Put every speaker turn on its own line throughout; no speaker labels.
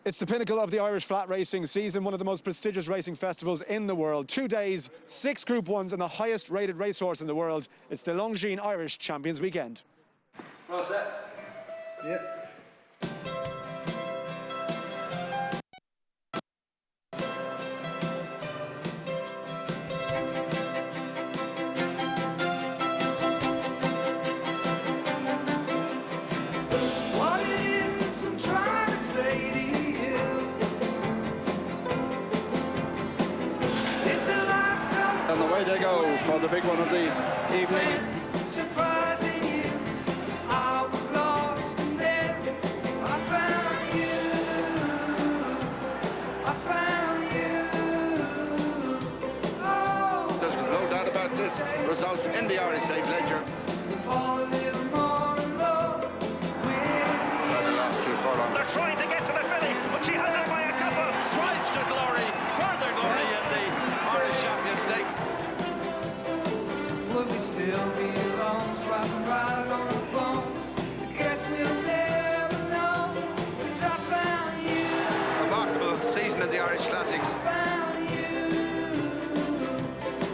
It's the pinnacle of the Irish flat racing season, one of the most prestigious racing festivals in the world. 2 days, 6 Group 1s and the highest rated racehorse in the world. It's the Longines Irish Champions Weekend.
All set? Yep.
And away they go for the big one of the evening.
Surprising you, I was lost and then I found you. Oh,
There's no doubt about this result in the Irish Stakes ledger.
fall a little more in love with.
So the last few furlongs.
They're trying to get to the filly, but she has it by a couple. Strides to glory, further glory in the Irish Champions Stakes.
Would we still be alone, swiping right on the phones? I guess we'll never know, 'cause I found you.
Remarkable season in the Irish Classics.
Found you.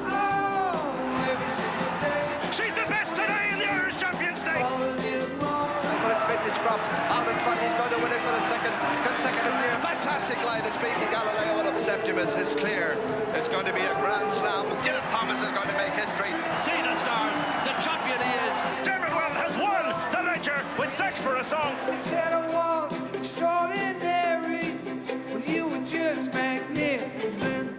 Oh, every single day.
She's the best today in the Irish Champions Stakes.
Fall a little more.
But it's vintage crop. Out in front, he's going to win it for the second consecutive year. Fantastic line. It's beaten Galileo and Septimus. It's clear. It's going to be a grand slam. Dylan Thomas is going to make history.
See the stars, the champion he is. Dermotwell has won the ledger with Sex for a Song.
They said I was extraordinary, well, you were just magnificent.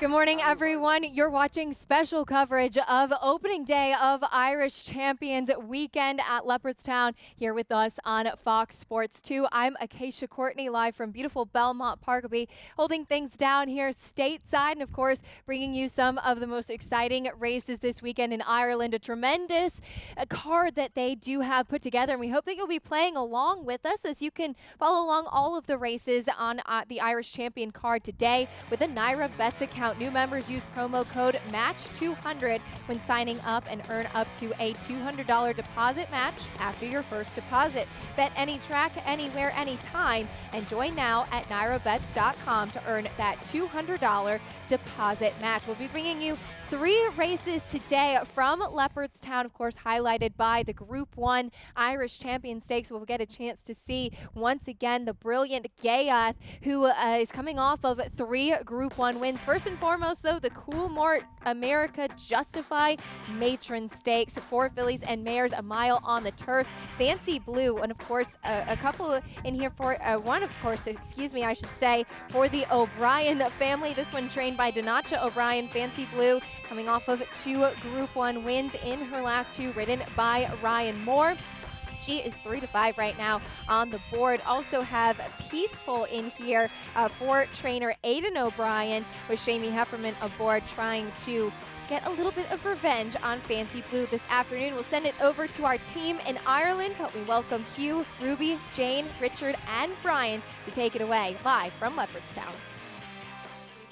Good morning, everyone. You're watching special coverage of opening day of Irish Champions Weekend at Leopardstown here with us on Fox Sports 2. I'm Acacia Courtney, live from beautiful Belmont Parkby, holding things down here stateside and, of course, bringing you some of the most exciting races this weekend in Ireland. A tremendous card that they do have put together, and we hope that you'll be playing along with us as you can follow along all of the races on the Irish Champion card today with a Naira Bets account. New members use promo code MATCH200 when signing up and earn up to a $200 deposit match after your first deposit. Bet any track, anywhere, anytime, and join now at nairabets.com to earn that $200 deposit match. We'll be bringing you 3 races today from Leopardstown, of course, highlighted by the Group 1 Irish Champion Stakes. We'll get a chance to see once again the brilliant Ghaiyyath, who is coming off of 3 Group 1 wins. First and foremost, though, the Coolmore America Justify Matron Stakes, 4 fillies and mares, a mile on the turf. Fancy Blue, and of course, a couple in here for one, of course, I should say, for the O'Brien family. This one trained by Donacha O'Brien. Fancy Blue coming off of 2 Group 1 wins in her last 2, ridden by Ryan Moore. She is 3-5 right now on the board. Also have Peaceful in here for trainer Aidan O'Brien, with Shamie Hefferman aboard trying to get a little bit of revenge on Fancy Blue this afternoon. We'll send it over to our team in Ireland. Help me welcome Hugh, Ruby, Jane, Richard, and Brian to take it away live from Leopardstown.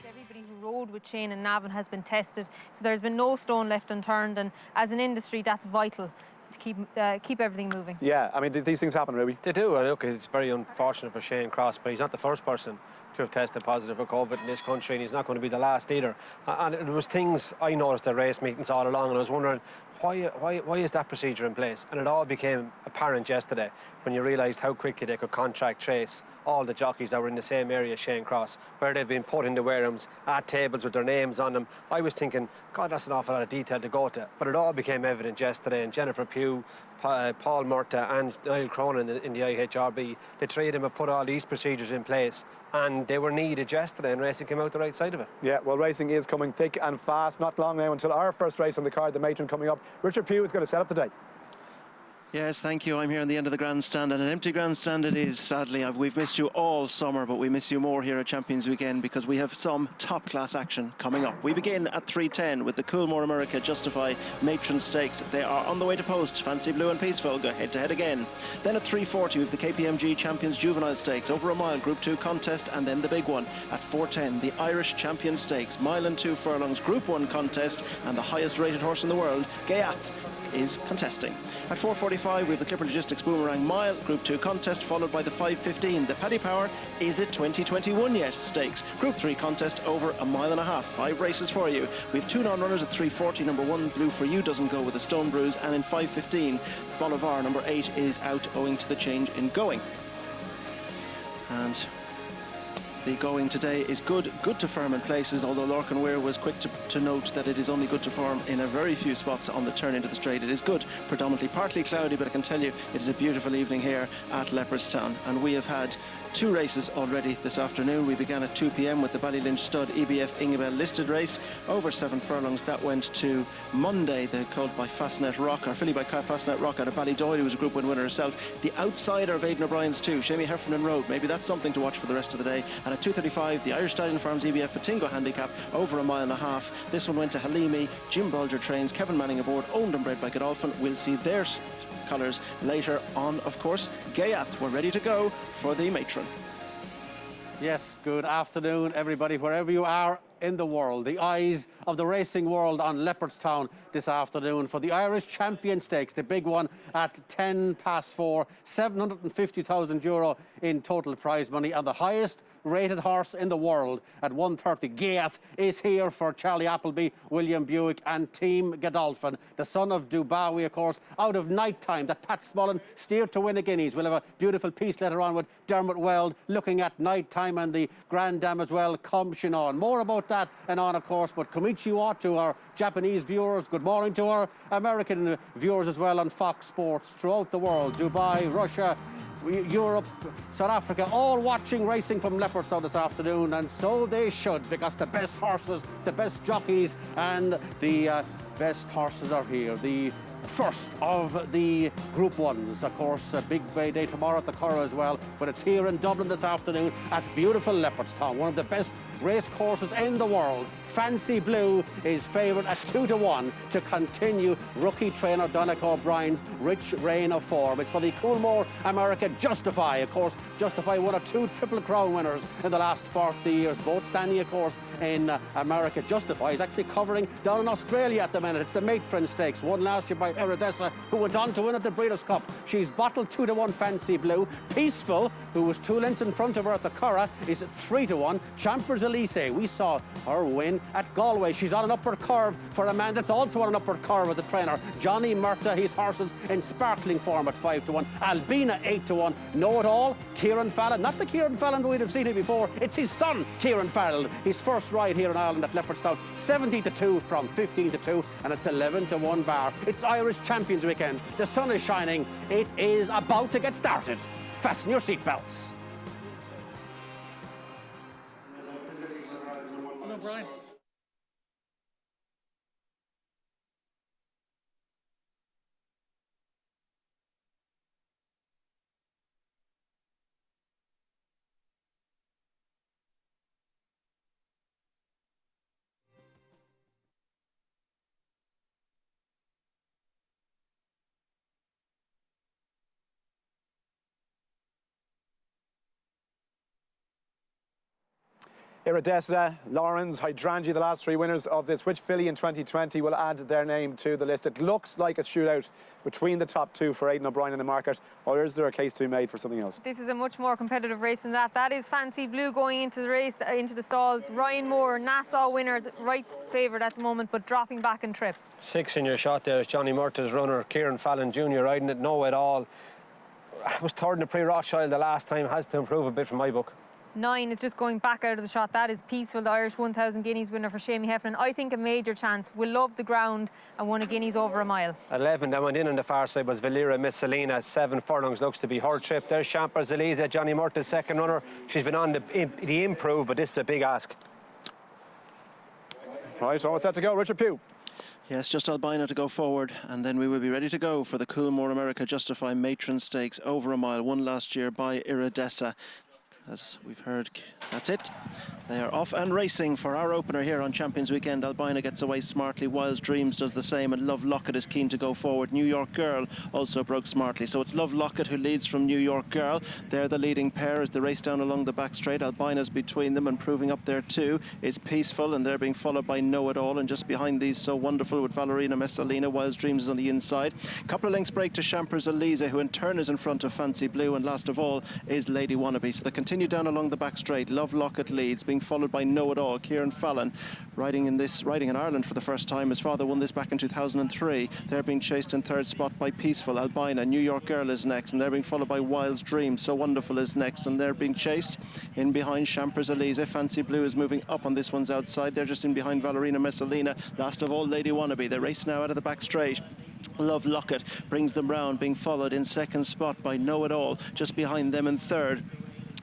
Everybody who rode with Shane and Navan has been tested, so there's been no stone left unturned, and as an industry that's vital to keep everything moving.
Yeah, I mean, these things happen, Ruby.
They do, and look, it's very unfortunate for Shane Cross, but he's not the first person to have tested positive for COVID in this country, and he's not going to be the last either. And it was things I noticed at race meetings all along, and I was wondering, why is that procedure in place? And it all became apparent yesterday when you realised how quickly they could contract trace all the jockeys that were in the same area as Shane Cross, where they've been put into warehouses at tables with their names on them. I was thinking, God, that's an awful lot of detail to go to. But it all became evident yesterday, and Jennifer Pugh, Paul Murta and Niall Cronin in the IHRB, the 3 of them have put all these procedures in place, and they were needed yesterday, and racing came out the right side of it.
Yeah, well, racing is coming thick and fast. Not long now until our first race on the card, the Matron, coming up. Richard Pugh is going to set up today.
Yes, thank you. I'm here on the end of the grandstand, and an empty grandstand it is, sadly. We've missed you all summer, but we miss you more here at Champions Weekend because we have some top-class action coming up. We begin at 3:10 with the Coolmore America Justify Matron Stakes. They are on the way to post. Fancy Blue and Peaceful go head-to-head again. Then at 3:40 we have the KPMG Champions Juvenile Stakes, over a mile Group 2 contest, and then the big one at 4:10, the Irish Champions Stakes, mile and 2 furlongs Group 1 contest, and the highest rated horse in the world, Ghaiyyath, is contesting. At 4:45 we have the Clipper Logistics Boomerang Mile Group 2 contest, followed by the 5:15 the Paddy Power Is It 2021 Yet Stakes Group 3 contest over a mile and a half. 5 races for you. We have 2 non-runners at 3:40. Number 1 Blue For You doesn't go with a stone bruise, and in 5:15 Bolivar number 8 is out owing to the change in going. And the going today is good to firm in places, although Lorcan Weir was quick to note that it is only good to firm in a very few spots on the turn into the straight. It is good, predominantly partly cloudy, but I can tell you it is a beautiful evening here at Leopardstown. And we have had 2 races already this afternoon. We began at 2 p.m. with the Ballylynch Stud EBF Ingabel listed race over 7 furlongs. That went to Monday, the called by Fastnet Rock, or filly by Fastnet Rock out of Ballydoyle, who was a Group 1 winner herself. The outsider of Aidan O'Brien's 2, Shamie Heffernan Road. Maybe that's something to watch for the rest of the day. And at 2:35, the Irish Stallion Farms EBF Patingo handicap over a mile and a half. This one went to Halimi. Jim Bulger trains, Kevin Manning aboard, owned and bred by Godolphin. We'll see their colours later on, of course. Ghaiyyath, we're ready to go for the Matron.
Yes, good afternoon, everybody, wherever you are in the world. The eyes of the racing world on Leopardstown this afternoon for the Irish Champion Stakes, the big one at 4:10, €750,000 in total prize money, and the highest rated horse in the world at 1:30. Ghaiyyath is here for Charlie Appleby, William Buick and Team Godolphin. The son of Dubawi, of course, out of night time that Pat Smullen steered to win the Guineas. We'll have a beautiful piece later on with Dermot Weld looking at night time and the Grand Dam as well, Come Shinon. More about that and on, of course, but konnichiwa to our Japanese viewers. Good morning to our American viewers as well on Fox Sports throughout the world. Dubai, Russia, Europe, South Africa, all watching racing from Leopardstown this afternoon, and so they should, because the best horses, the best jockeys and the best horses are here. The first of the Group 1s, of course, a big day tomorrow at the Curragh as well, but it's here in Dublin this afternoon at beautiful Leopardstown, one of the best race courses in the world. Fancy Blue is favoured at 2-1 to continue rookie trainer Donnacha O'Brien's rich reign of form. It's for the Coolmore America Justify, of course. Justify one of 2 Triple Crown winners in the last 40 years, both standing, of course, in America. Justify is actually covering down in Australia at the minute. It's the Matron Stakes, won last year by Iridessa, who went on to win at the Breeders' Cup. She's bottled 2-1 Fancy Blue. Peaceful, who was 2 lengths in front of her at the Curragh, is 3-1. Champers Elise, we saw her win at Galway. She's on an upward curve for a man that's also on an upward curve as a trainer. Johnny Murta, his horses in sparkling form at 5-1. Albina 8-1. Know It All, Kieran Fallon. Not the Kieran Fallon we'd have seen him before. It's his son, Kieran Fallon. His first ride here in Ireland at Leopardstown. 70-2 from 15-2, and it's 11-1 bar. It's Irish Champions Weekend. The sun is shining. It is about to get started. Fasten your seatbelts. Hello, Brian.
Iridessa, Lawrence, Hydrangea, the last 3 winners of this. Which filly in 2020 will add their name to the list? It looks like a shootout between the top 2 for Aidan O'Brien in the market, or is there a case to be made for something else?
This is a much more competitive race than that. That is Fancy Blue going into the race, into the stalls. Ryan Moore, Nassau winner, right favoured at the moment, but dropping back in trip.
6 in your shot there is Johnny Murta's runner, Kieran Fallon Jr. riding it, Know It All. Was third in the pre-Rothschild the last time, has to improve a bit from my book.
9 is just going back out of the shot. That is Peaceful, the Irish 1,000 guineas winner for Shamie Heffernan. I think a major chance. Will love the ground and won a guineas over a mile.
11 that went in on the far side was Valera Misselina. 7 furlongs looks to be her trip. There's Champers Elisa, Johnny Murta's second runner. She's been on the improve, but this is a big ask.
Right, so what's that to go? Richard Pugh.
Yes, just Albina to go forward, and then we will be ready to go for the Coolmore America Justify Matron Stakes over a mile, won last year by Iridessa. as we've heard. That's it. They are off and racing for our opener here on Champions Weekend. Albina gets away smartly. Wild's Dreams does the same, and Love Locket is keen to go forward. New York Girl also broke smartly. So it's Love Locket who leads from New York Girl. They're the leading pair as they race down along the back straight. Albina's between them, and proving up there too is Peaceful, and they're being followed by Know It All. And just behind these, So Wonderful with Valerina Messalina. Wild's Dreams is on the inside. Couple of lengths break to Champers Elise, who in turn is in front of Fancy Blue, and last of all is Lady Wannabe. So they continue down along the back straight. Love Locket leads, being followed by Know It All. Kieran Fallon riding in Ireland for the first time. His father won this back in 2003. They're being chased in third spot by Peaceful. Albina, New York Girl is next, and they're being followed by Wild's Dream. So Wonderful is next, and they're being chased in behind Champers Elise. Fancy Blue is moving up on this one's outside. They're just in behind Valerina Messalina. Last of all, Lady Wannabe. They race now out of the back straight. Love Locket brings them round, being followed in second spot by Know It All. Just behind them in third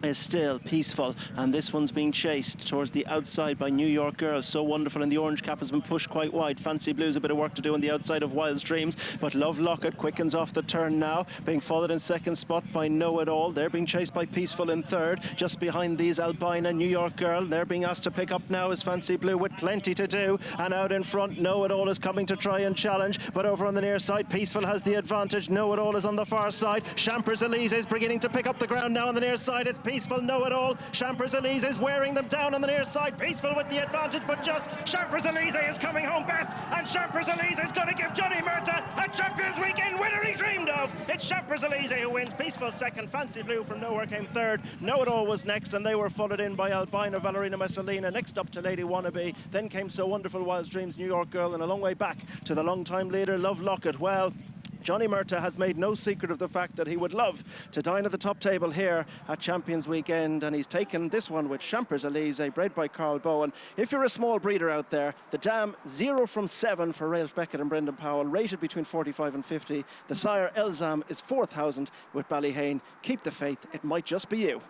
is still Peaceful, and this one's being chased towards the outside by New York Girl. So Wonderful, and the orange cap has been pushed quite wide. Fancy Blue's a bit of work to do on the outside of Wild's Dreams, but Love Locket quickens off the turn now, being followed in second spot by Know It All. They're being chased by Peaceful in third. Just behind these, Albina, New York Girl. They're being asked to pick up now is Fancy Blue, with plenty to do, and out in front Know It All is coming to try and challenge, but over on the near side Peaceful has the advantage. Know It All is on the far side. Champers Elise is beginning to pick up the ground now on the near side. It's Peaceful, Know It All. Champers Elise is wearing them down on the near side. Peaceful with the advantage, but just Champers Elise is coming home best, and Champers Elise is going to give Johnny Murtagh a Champions Weekend winner he dreamed of. It's Champers Elise who wins. Peaceful second. Fancy Blue from nowhere came third. Know It All was next, and they were followed in by Albina, Valerina Messalina. Next up to Lady Wannabe. Then came So Wonderful, Wild's Dreams, New York Girl, and a long way back to the long-time leader, Love Locket. Well, Johnny Murtagh has made no secret of the fact that he would love to dine at the top table here at Champions Weekend, and he's taken this one with Champers Elise, bred by Carl Bowen. If you're a small breeder out there, the dam 0 from 7 for Railf Beckett and Brendan Powell, rated between 45 and 50. The sire Elzam is 4,000 with Ballyhane. Keep the faith, it might just be you.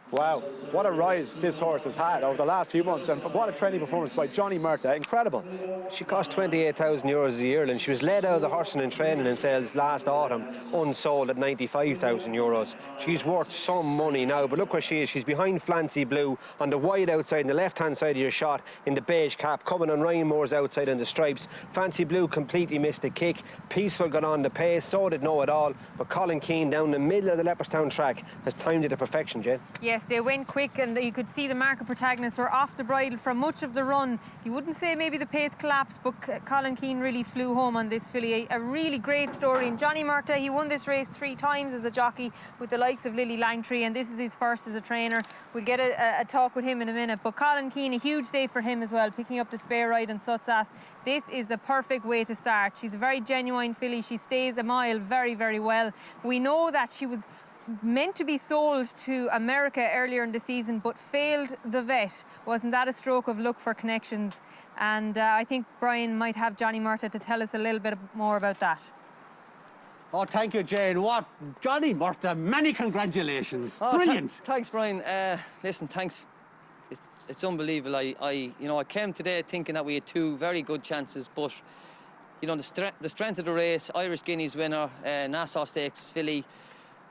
Wow, what a rise this horse has had over the last few months, and what a training performance by Johnny Murtagh. Incredible.
She cost €28,000 a year, and she was led out of the horsing and training and sales last autumn, unsold at €95,000. She's worth some money now, but look where she is. She's behind Fancy Blue on the wide outside, on the left-hand side of your shot, in the beige cap, coming on Ryan Moore's outside on the stripes. Fancy Blue completely missed the kick. Peaceful got on the pace, so did Know It All, but Colin Keane down the middle of the Leopardstown track has timed it to perfection, Jane.
Yes, they went quick, and you could see the market protagonists were off the bridle for much of the run. You wouldn't say maybe the pace collapsed, but Colin Keane really flew home on this filly. A really great story. And Johnny Murtagh, he won this race 3 times as a jockey with the likes of Lily Langtry, and this is his first as a trainer. We'll get a talk with him in a minute. But Colin Keane, a huge day for him as well, picking up the spare ride in Sutsas. This is the perfect way to start. She's a very genuine filly. She stays a mile very, very well. We know that she was meant to be sold to America earlier in the season, but failed the vet. Wasn't that a stroke of luck for connections? And I think Brian might have Johnny Murtagh to tell us a little bit more about that.
Oh, thank you, Jane. What? Johnny Murtagh, many congratulations.
Oh,
brilliant.
Thanks, Brian. Listen, thanks. It's unbelievable. I came today thinking that we had 2 very good chances, but you know, the strength of the race, Irish Guineas winner, Nassau Stakes filly.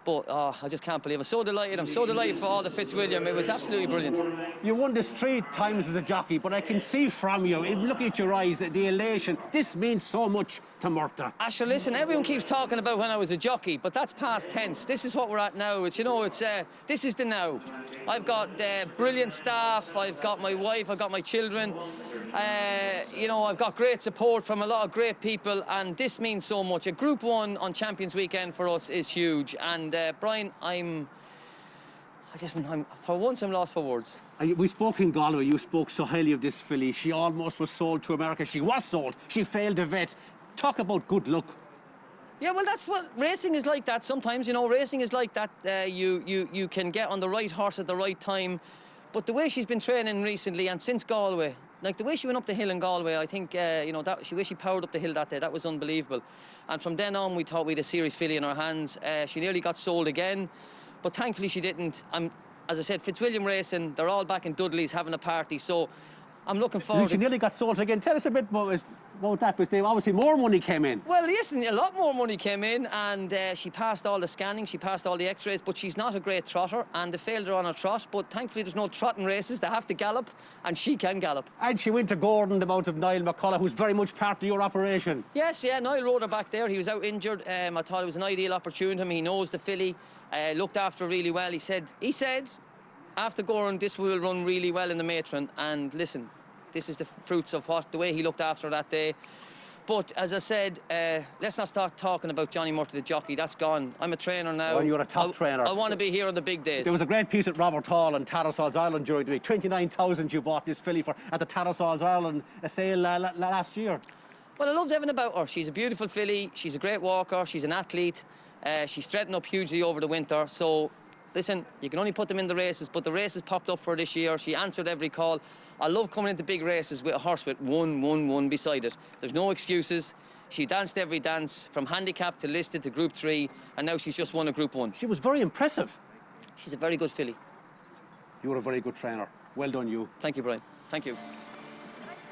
But I just can't believe it. I'm so delighted. I'm so delighted for all the Fitzwilliam. It was absolutely brilliant.
You won this 3 times as a jockey, but I can see from you, looking at your eyes, the elation. This means so much to Murtagh.
Asher, listen, everyone keeps talking about when I was a jockey, but that's past tense. This is what we're at now. It's, you know, it's this is the now. I've got brilliant staff. I've got my wife. I've got my children. You know, I've got great support from a lot of great people, and this means so much. A Group 1 on Champions Weekend for us is huge. And Brian, for once I'm lost for words.
We spoke in Galway. You spoke so highly of this filly. She almost was sold to America. She was sold. She failed the vet. Talk about good luck.
Yeah, well, that's what racing is like. That sometimes, you know, racing is like that. You can get on the right horse at the right time. But the way she's been training recently and since Galway, like the way she went up the hill in Galway, I think, you know, the way she powered up the hill that day, that was unbelievable. And from then on, we thought we had a serious filly in our hands. She nearly got sold again, but thankfully she didn't. As I said, Fitzwilliam Racing, they're all back in Dudley's having a party. So I'm looking forward.
She nearly got sold again. Tell us a bit about that, because obviously more money came in.
Well, listen, a lot more money came in, and she passed all the scanning, she passed all the x-rays, but she's not a great trotter, and they failed her on a trot, but thankfully there's no trotting races. They have to gallop, and she can gallop.
And she went to Gordon, the mount of Niall McCullough, who's very much part of your operation.
Yes, yeah, Niall rode her back there. He was out injured. I thought it was an ideal opportunity. He knows the filly, looked after her really well. He said, after Gordon, this will run really well in the Matron, and listen, this is the fruits of the way he looked after her that day. But as I said, let's not start talking about Johnny Murtagh, the jockey. That's gone. I'm a trainer now.
Well, you're a top trainer.
I want to be here on the big days.
There was a great piece at Robert Hall on Tattersalls Island during the week. 29,000 you bought this filly for at the Tattersalls Island sale last year.
Well, I loved everything about her. She's a beautiful filly. She's a great walker. She's an athlete. She's strengthened up hugely over the winter. So, listen, you can only put them in the races, but the races popped up for her this year. She answered every call. I love coming into big races with a horse with 1-1-1 beside it. There's no excuses. She danced every dance, from handicap to listed to Group 3, and now she's just won a Group 1.
She was very impressive.
She's a very good filly.
You're a very good trainer. Well done, you.
Thank you, Brian. Thank you.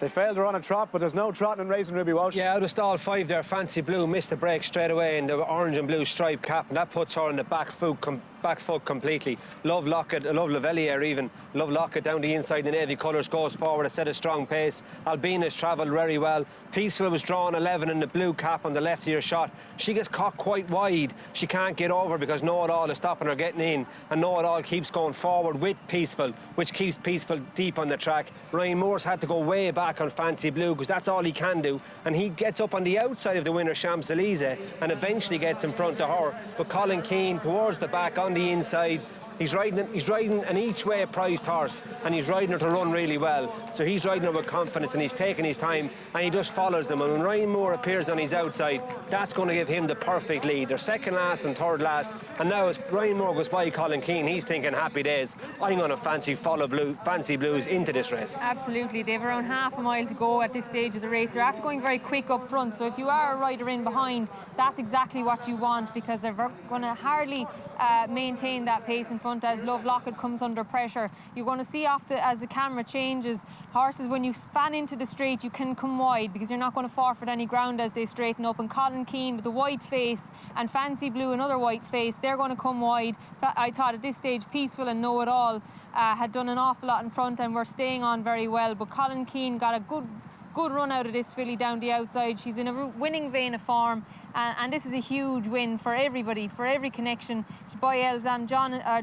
They failed her on a trot, but there's no trotting and racing, Ruby Walsh.
Yeah, out of stall 5 there, Fancy Blue missed the break straight away in the orange and blue stripe cap, and that puts her in the back foot completely. Love Lockett, Love Lavelier even. Love Lockett down the inside, the navy colours, goes forward, it set a strong pace. Albina's travelled very well. Peaceful was drawn 11 in the blue cap on the left of your shot. She gets caught quite wide. She can't get over because Know It All is stopping her getting in, and Know It All keeps going forward with Peaceful, which keeps Peaceful deep on the track. Ryan Moore's had to go way back on Fancy Blue because that's all he can do, and he gets up on the outside of the winner, Champs-Élysées, and eventually gets in front of her. But Colin Keane towards the back on the inside. He's riding an each-way prized horse, and he's riding her to run really well. So he's riding her with confidence, and he's taking his time, and he just follows them. And when Ryan Moore appears on his outside, that's going to give him the perfect lead. They're second last and third last, and now as Ryan Moore goes by Colin Keane, he's thinking, happy days, I'm going to Fancy Blues into this race.
Absolutely. They have around half a mile to go at this stage of the race. They're after going very quick up front, so if you are a rider in behind, that's exactly what you want, because they're going to hardly maintain that pace in front as Love Lockett comes under pressure. You're going to see as the camera changes, horses, when you fan into the straight, you can come wide because you're not going to forfeit any ground as they straighten up. And Colin Keane with the white face and Fancy Blue, another white face, they're going to come wide. I thought at this stage Peaceful and Know It All had done an awful lot in front and were staying on very well, but Colin Keane got a good run out of this filly down the outside. She's in a winning vein of form, and this is a huge win for everybody, for every connection. Boy Elzan,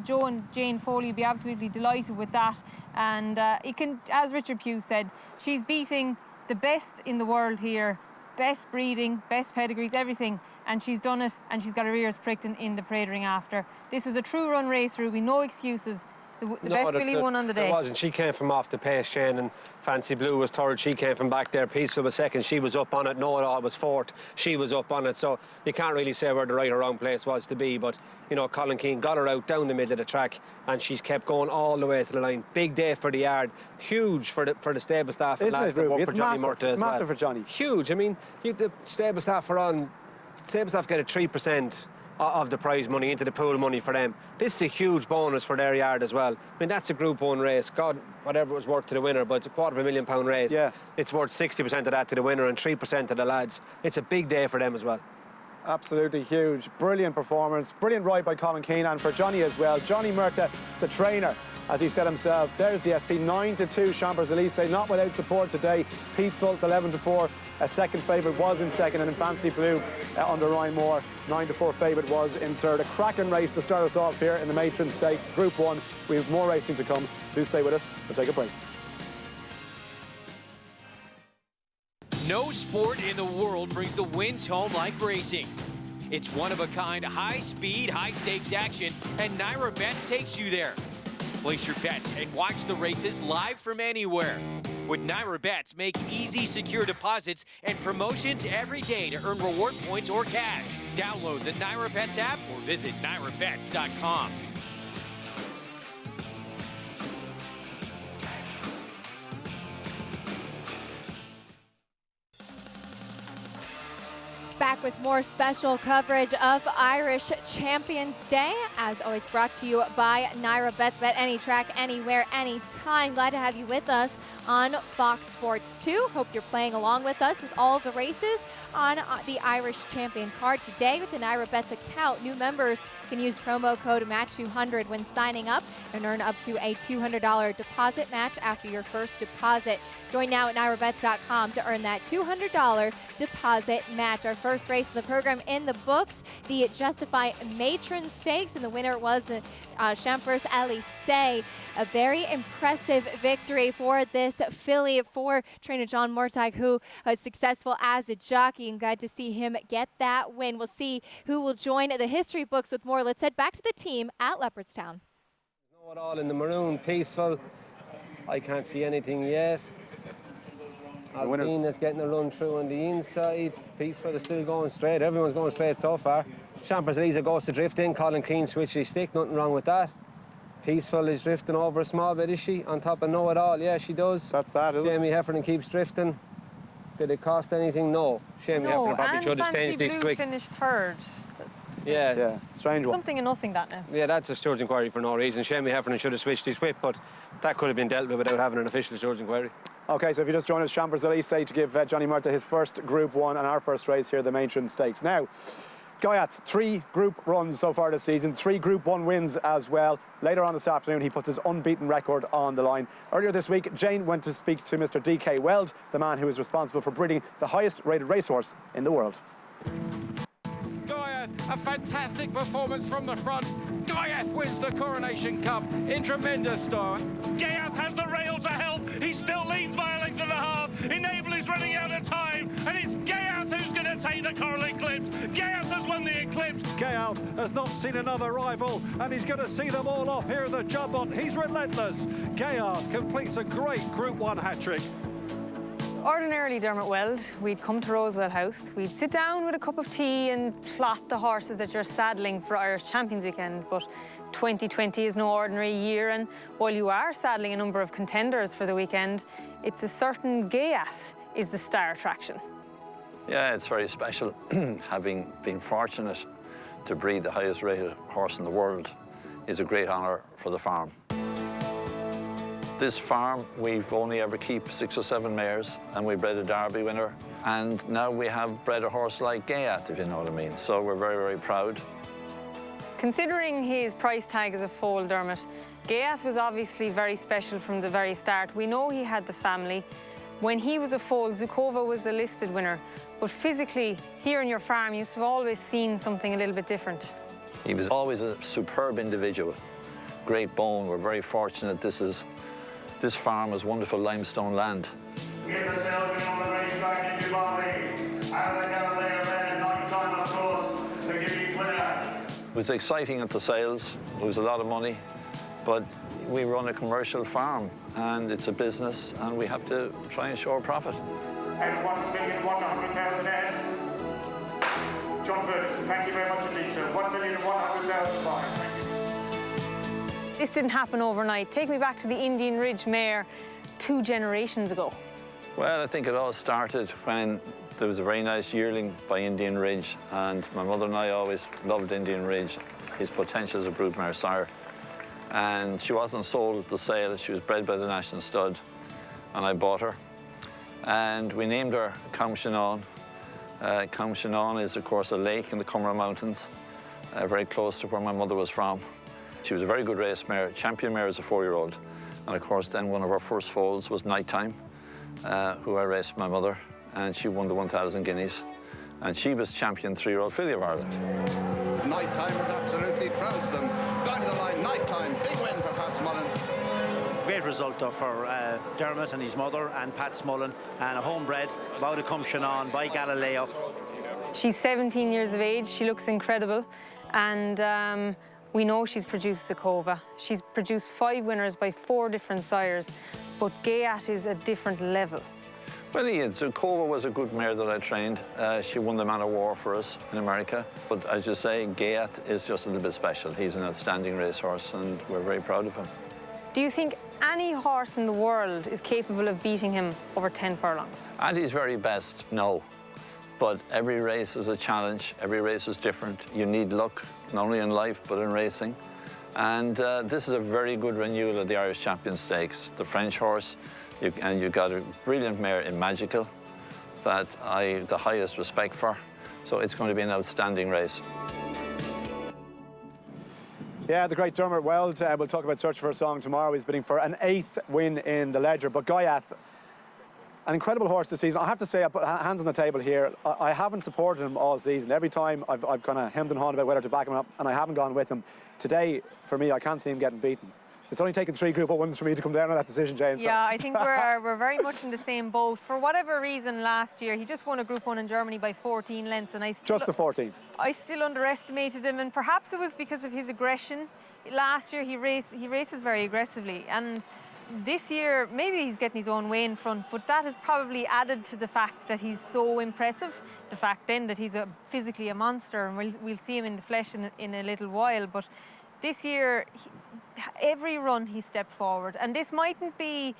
Joe and Jane Foley will be absolutely delighted with that. And it can, as Richard Pugh said, she's beating the best in the world here, best breeding, best pedigrees, everything, and she's done it, and she's got her ears pricked in the parade ring after. This was a true run race, Ruby, no excuses. The best filly won on the day.
It wasn't. She came from off the pace, Shane, and Fancy Blue was third. She came from back there. Peaceful was second. She was up on it. Know It All was fourth. She was up on it. So you can't really say where the right or wrong place was to be. But, you know, Colin Keane got her out down the middle of the track, and she's kept going all the way to the line. Big day for the yard. Huge for the stable staff.
Isn't it, Ruby? It's massive. It's massive for Johnny.
Huge. I mean, the stable staff are on. Stable staff get a 3% of the prize money into the pool money for them. This is a huge bonus for their yard as well. I mean, that's a Group 1 race. God, whatever it was worth to the winner, but it's a £250,000 race.
Yeah.
It's worth 60% of that to the winner and 3% to the lads. It's a big day for them as well.
Absolutely huge. Brilliant performance. Brilliant ride by Colin Keane, and for Johnny as well. Johnny Murtagh, the trainer, as he said himself. There's the SP, 9-2 Champs-Élysées, not without support today. Peaceful, 11-4. A second favourite was in second, and in Fancy Blue under Ryan Moore, 9-4 favourite was in third. A cracking race to start us off here in the Matron Stakes, Group 1. We have more racing to come. Do stay with us. We'll take a break.
No sport in the world brings the wins home like racing. It's one-of-a-kind, high-speed, high-stakes action, and Naira Bets takes you there. Place your bets and watch the races live from anywhere. With Naira Bets, make easy, secure deposits and promotions every day to earn reward points or cash. Download the Naira Bets app or visit nairabets.com.
Back with more special coverage of Irish Champions Day. As always, brought to you by Naira Bets. Bet any track, anywhere, anytime. Glad to have you with us on Fox Sports 2. Hope you're playing along with us with all of the races on the Irish Champion card today with the Naira Bets account. New members can use promo code MATCH200 when signing up and earn up to a $200 deposit match after your first deposit. Join now at NairaBets.com to earn that $200 deposit match. Our first race of the program in the books, the Justify Matron Stakes, and the winner was the Champers Elysee. A very impressive victory for this filly for trainer John Mortag, who was successful as a jockey, and glad to see him get that win. We'll see who will join the history books with more. Let's head back to the team at Leopardstown.
Know it all in the maroon, Peaceful. I can't see anything yet. Alpina's getting a run through on the inside. Peaceful is still going straight. Everyone's going straight so far. Champers Elysee goes to drift in. Colin Keane switches his stick. Nothing wrong with that. Peaceful is drifting over a small bit, is she? On top of Know It All. Yeah, she does.
That's that, isn't it?
Jamie Heffernan keeps drifting. Did it cost anything? No. Jamie Heffernan probably should have changed his stick.
Finished third.
Yeah,
strange one.
Something and nothing that now.
Yeah, that's a stewards inquiry for no reason. Jamie Heffernan should have switched his whip, but that could have been dealt with without having an official stewards inquiry.
OK, so if you just join us, Champers Elysee to give Johnny Murtagh his first Group 1 and our first race here, the Matron Stakes. Now, Ghaiyyath, 3 Group runs so far this season, 3 Group 1 wins as well. Later on this afternoon, he puts his unbeaten record on the line. Earlier this week, Jane went to speak to Mr. DK Weld, the man who is responsible for breeding the highest rated racehorse in the world.
Ghaiyyath, a fantastic performance from the front. Ghaiyyath wins the Coronation Cup in tremendous style.
Ghaiyyath has the rail to help. He still leads by a length and a half. Enable is running out of time, and it's Ghaiyyath who's going to take the Coral Eclipse. Ghaiyyath has won the Eclipse.
Ghaiyyath has not seen another rival, and he's going to see them all off here in the Jumbot. He's relentless. Ghaiyyath completes a great Group 1 hat-trick.
Ordinarily, Dermot Weld, we'd come to Rosewell House, we'd sit down with a cup of tea and plot the horses that you're saddling for Irish Champions Weekend, but 2020 is no ordinary year, and while you are saddling a number of contenders for the weekend, it's a certain Ghaiyyath is the star attraction.
Yeah, it's very special. Having been fortunate to breed the highest rated horse in the world is a great honour for the farm. This farm, we've only ever keep 6 or 7 mares, and we bred a Derby winner. And now we have bred a horse like Ghaiyyath, if you know what I mean. So we're very, very proud.
Considering his price tag as a foal, Dermot, Ghaiyyath was obviously very special from the very start. We know he had the family. When he was a foal, Zukova was the listed winner. But physically, here on your farm, you've always seen something a little bit different.
He was always a superb individual. Great bone. We're very fortunate this farm is wonderful limestone land.
Get the salesman on the racetrack in Dubai. Out of the Galileo red, 9 time, of course, the Guineas winner.
It was exciting at the sales. It was a lot of money, but we run a commercial farm, and it's a business, and we have to try and show a profit.
And 1,100,000. Jumpers, thank you very much indeed, sir. 1,100,000.
This didn't happen overnight. Take me back to the Indian Ridge mare 2 generations ago.
Well, I think it all started when there was a very nice yearling by Indian Ridge, and my mother and I always loved Indian Ridge, his potential as a broodmare sire. And she wasn't sold at the sale. She was bred by the National Stud, and I bought her. And we named her Camshanon. Camshanon is, of course, a lake in the Cumra Mountains, very close to where my mother was from. She was a very good race mare, champion mare as a 4-year-old. And of course, then one of our first foals was Nighttime, who I raced my mother, and she won the 1,000 guineas. And she was champion 3-year-old filly of Ireland.
Nighttime was absolutely trounced them. Down to the line, Nighttime, big win for Pat Smullen.
Great result for Dermot and his mother and Pat Smullen, and a homebred, Vauda Camshanon by Galileo.
She's 17 years of age, she looks incredible, and we know she's produced Zukova. She's produced 5 winners by 4 different sires, but Ghaiyyath is a different level.
Well, Zukova was a good mare that I trained. She won the Man of War for us in America. But as you say, Ghaiyyath is just a little bit special. He's an outstanding racehorse, and we're very proud of him.
Do you think any horse in the world is capable of beating him over 10 furlongs?
At his very best, no. But every race is a challenge. Every race is different. You need luck, not only in life, but in racing. And this is a very good renewal of the Irish Champion Stakes. The French horse, and you've got a brilliant mare in Magical that I the highest respect for. So it's going to be an outstanding race.
Yeah, the great Dermot Weld. We'll talk about Search for a Song tomorrow. He's bidding for an 8th win in the Ledger. But Ghaiyyath, an incredible horse this season. I have to say, I put hands on the table here. I haven't supported him all season. Every time I've kind of hemmed and hawed about whether to back him up, and I haven't gone with him. Today, for me, I can't see him getting beaten. It's only taken 3 Group 1 for me to come down on that decision, Jane.
Yeah, I think we're very much in the same boat. For whatever reason, last year he just won a Group 1 in Germany by 14 lengths, and
just the 14.
I still underestimated him, and perhaps it was because of his aggression. Last year he races very aggressively, and this year maybe he's getting his own way in front, but that has probably added to the fact that he's so impressive. The fact then that he's physically a monster, and we'll see him in the flesh in a little while. But this year, every run he stepped forward, and this mightn't be.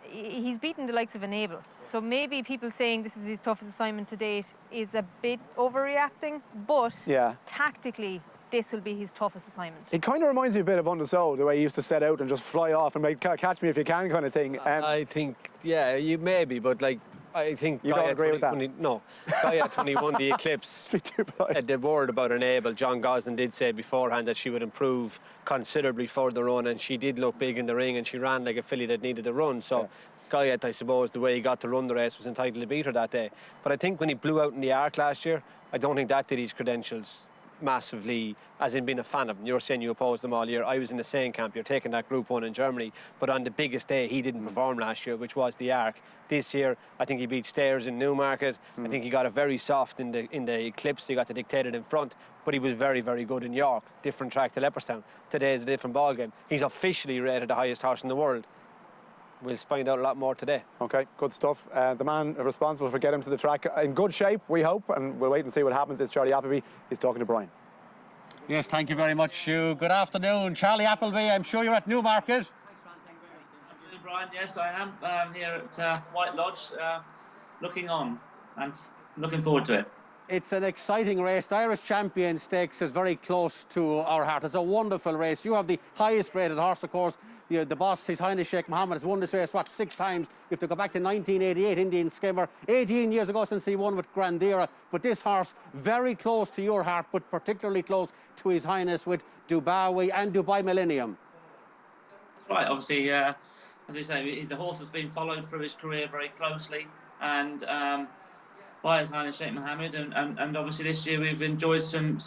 He's beaten the likes of Enable, so maybe people saying this is his toughest assignment to date is a bit overreacting. But
yeah,
tactically, this will be his toughest assignment.
It kind of reminds me a bit of Undersold, the way he used to set out and just fly off and make catch me if you can kind of thing.
I think, yeah, you maybe, but like, I think
you don't agree with that?
Ghaiyyath, when he won the Eclipse, the word about Enable, John Gosling did say beforehand that she would improve considerably for the run, and she did look big in the ring, and she ran like a filly that needed a run. So Ghaiyyath, I suppose, the way he got to run the race was entitled to beat her that day. But I think when he blew out in the arc last year, I don't think that did his credentials massively, as in being a fan of him. You're saying you opposed them all year. I was in the same camp. You're taking that Group 1 in Germany, but on the biggest day he didn't perform last year, which was the Arc. This year I think he beat Stairs in Newmarket. I think he got it very soft in the Eclipse. He got the Dictated in front, but he was very, very good in York. Different track to Leopardstown. Today is a different ballgame. He's officially rated the highest horse in the world. We'll find out a lot more today.
Okay, good stuff. The man responsible for getting him to the track in good shape, we hope, and we'll wait and see what happens. It's Charlie Appleby. He's talking to Brian.
Yes, thank you very much, Hugh. Good afternoon. Charlie Appleby, I'm sure you're at Newmarket.
Brian, yes, I am here at White Lodge, looking on and looking forward to it.
It's an exciting race. The Irish Champion Stakes is very close to our heart. It's a wonderful race. You have the highest rated horse, of course. The boss, His Highness Sheikh Mohammed, has won this race, 6 times? You have to go back to 1988, Indian Skimmer. 18 years ago since he won with Grandira. But this horse, very close to your heart, but particularly close to His Highness with Dubawi and Dubai Millennium.
That's right. Obviously, as you say, he's a horse that's been followed through his career very closely, and by His Highness Sheikh Mohammed, and obviously this year we've enjoyed some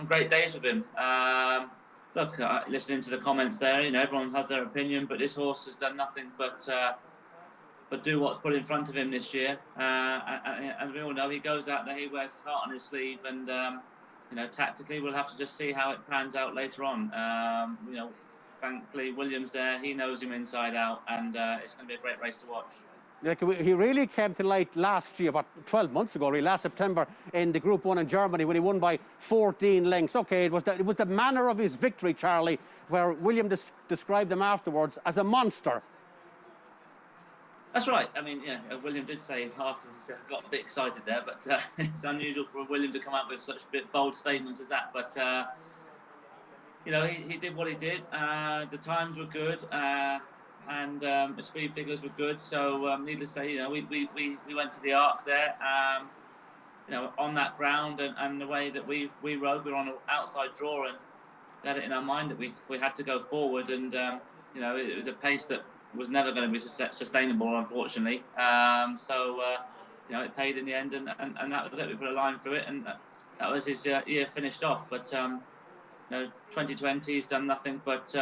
great days with him. Look, listening to the comments there, everyone has their opinion, but this horse has done nothing but do what's put in front of him this year. And we all know he goes out there, he wears his heart on his sleeve, and tactically we'll have to just see how it pans out later on. Thankfully Williams there, he knows him inside out, and it's going to be a great race to watch.
He really came to light last year, 12 months ago, really, last September, in the Group 1 in Germany when he won by 14 lengths. Okay, it was the manner of his victory, Charlie, where William described him afterwards as a monster.
That's right. I mean, William did say afterwards, he said, I got a bit excited there, but it's unusual for William to come up with such bold statements as that. But, he did what he did. The times were good. And the speed figures were good, so needless to say, we went to the Arc there, on that ground, and the way that we rode, we were on an outside draw, and we had it in our mind that we had to go forward, and it was a pace that was never going to be sustainable, unfortunately. It paid in the end, and that was it. We put a line through it, and that was his year finished off. But 2020, he's done nothing but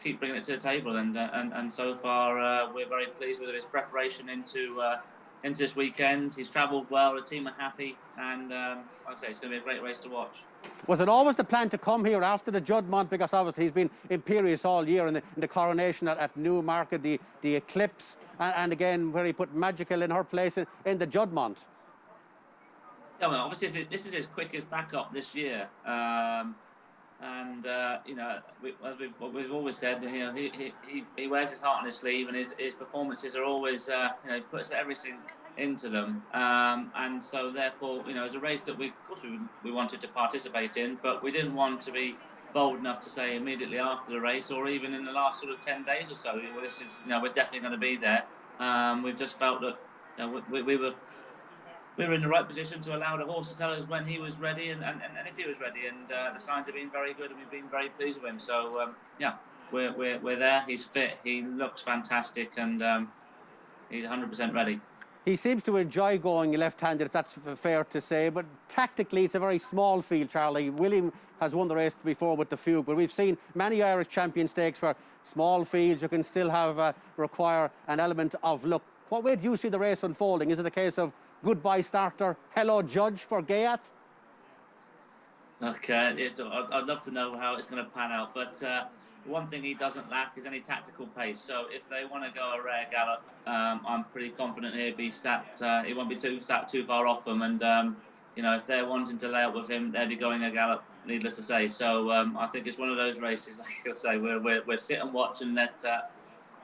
keep bringing it to the table, and so far we're very pleased with his preparation into this weekend. He's travelled well, the team are happy, and like I say, it's going to be a great race to watch.
Was it always the plan to come here after the Juddmonte? Because obviously he's been imperious all year in the coronation at Newmarket, the Eclipse, and again where he put Magical in her place in the Juddmonte.
Yeah, well, obviously this is his quickest backup this year. As we've always said, he wears his heart on his sleeve, and his performances are always, he puts everything into them, and so therefore, you know, it's a race that of course we wanted to participate in, but we didn't want to be bold enough to say immediately after the race, or even in the last sort of 10 days or so, well, this is, you know, we're definitely going to be there. We've just felt that, you know, we were in the right position to allow the horse to tell us when he was ready and if he was ready, and the signs have been very good, and we've been very pleased with him. So yeah, we're there. He's fit. He looks fantastic, and he's 100% ready.
He seems to enjoy going left-handed, if that's fair to say, but tactically it's a very small field, Charlie. William has won the race before with the Fugue, but we've seen many Irish Champion Stakes where small fields you can still have require an element of luck. What way do you see the race unfolding? Is it a case of goodbye starter, hello judge for Ghaiyyath?
Okay, I'd love to know how it's going to pan out, but one thing he doesn't lack is any tactical pace. So if they want to go a rare gallop, I'm pretty confident he'll be sat. He won't be sat too far off them. And you know, if they're wanting to lay up with him, they'll be going a gallop. Needless to say. So I think it's one of those races. Like you'll say, we're sit and watch and let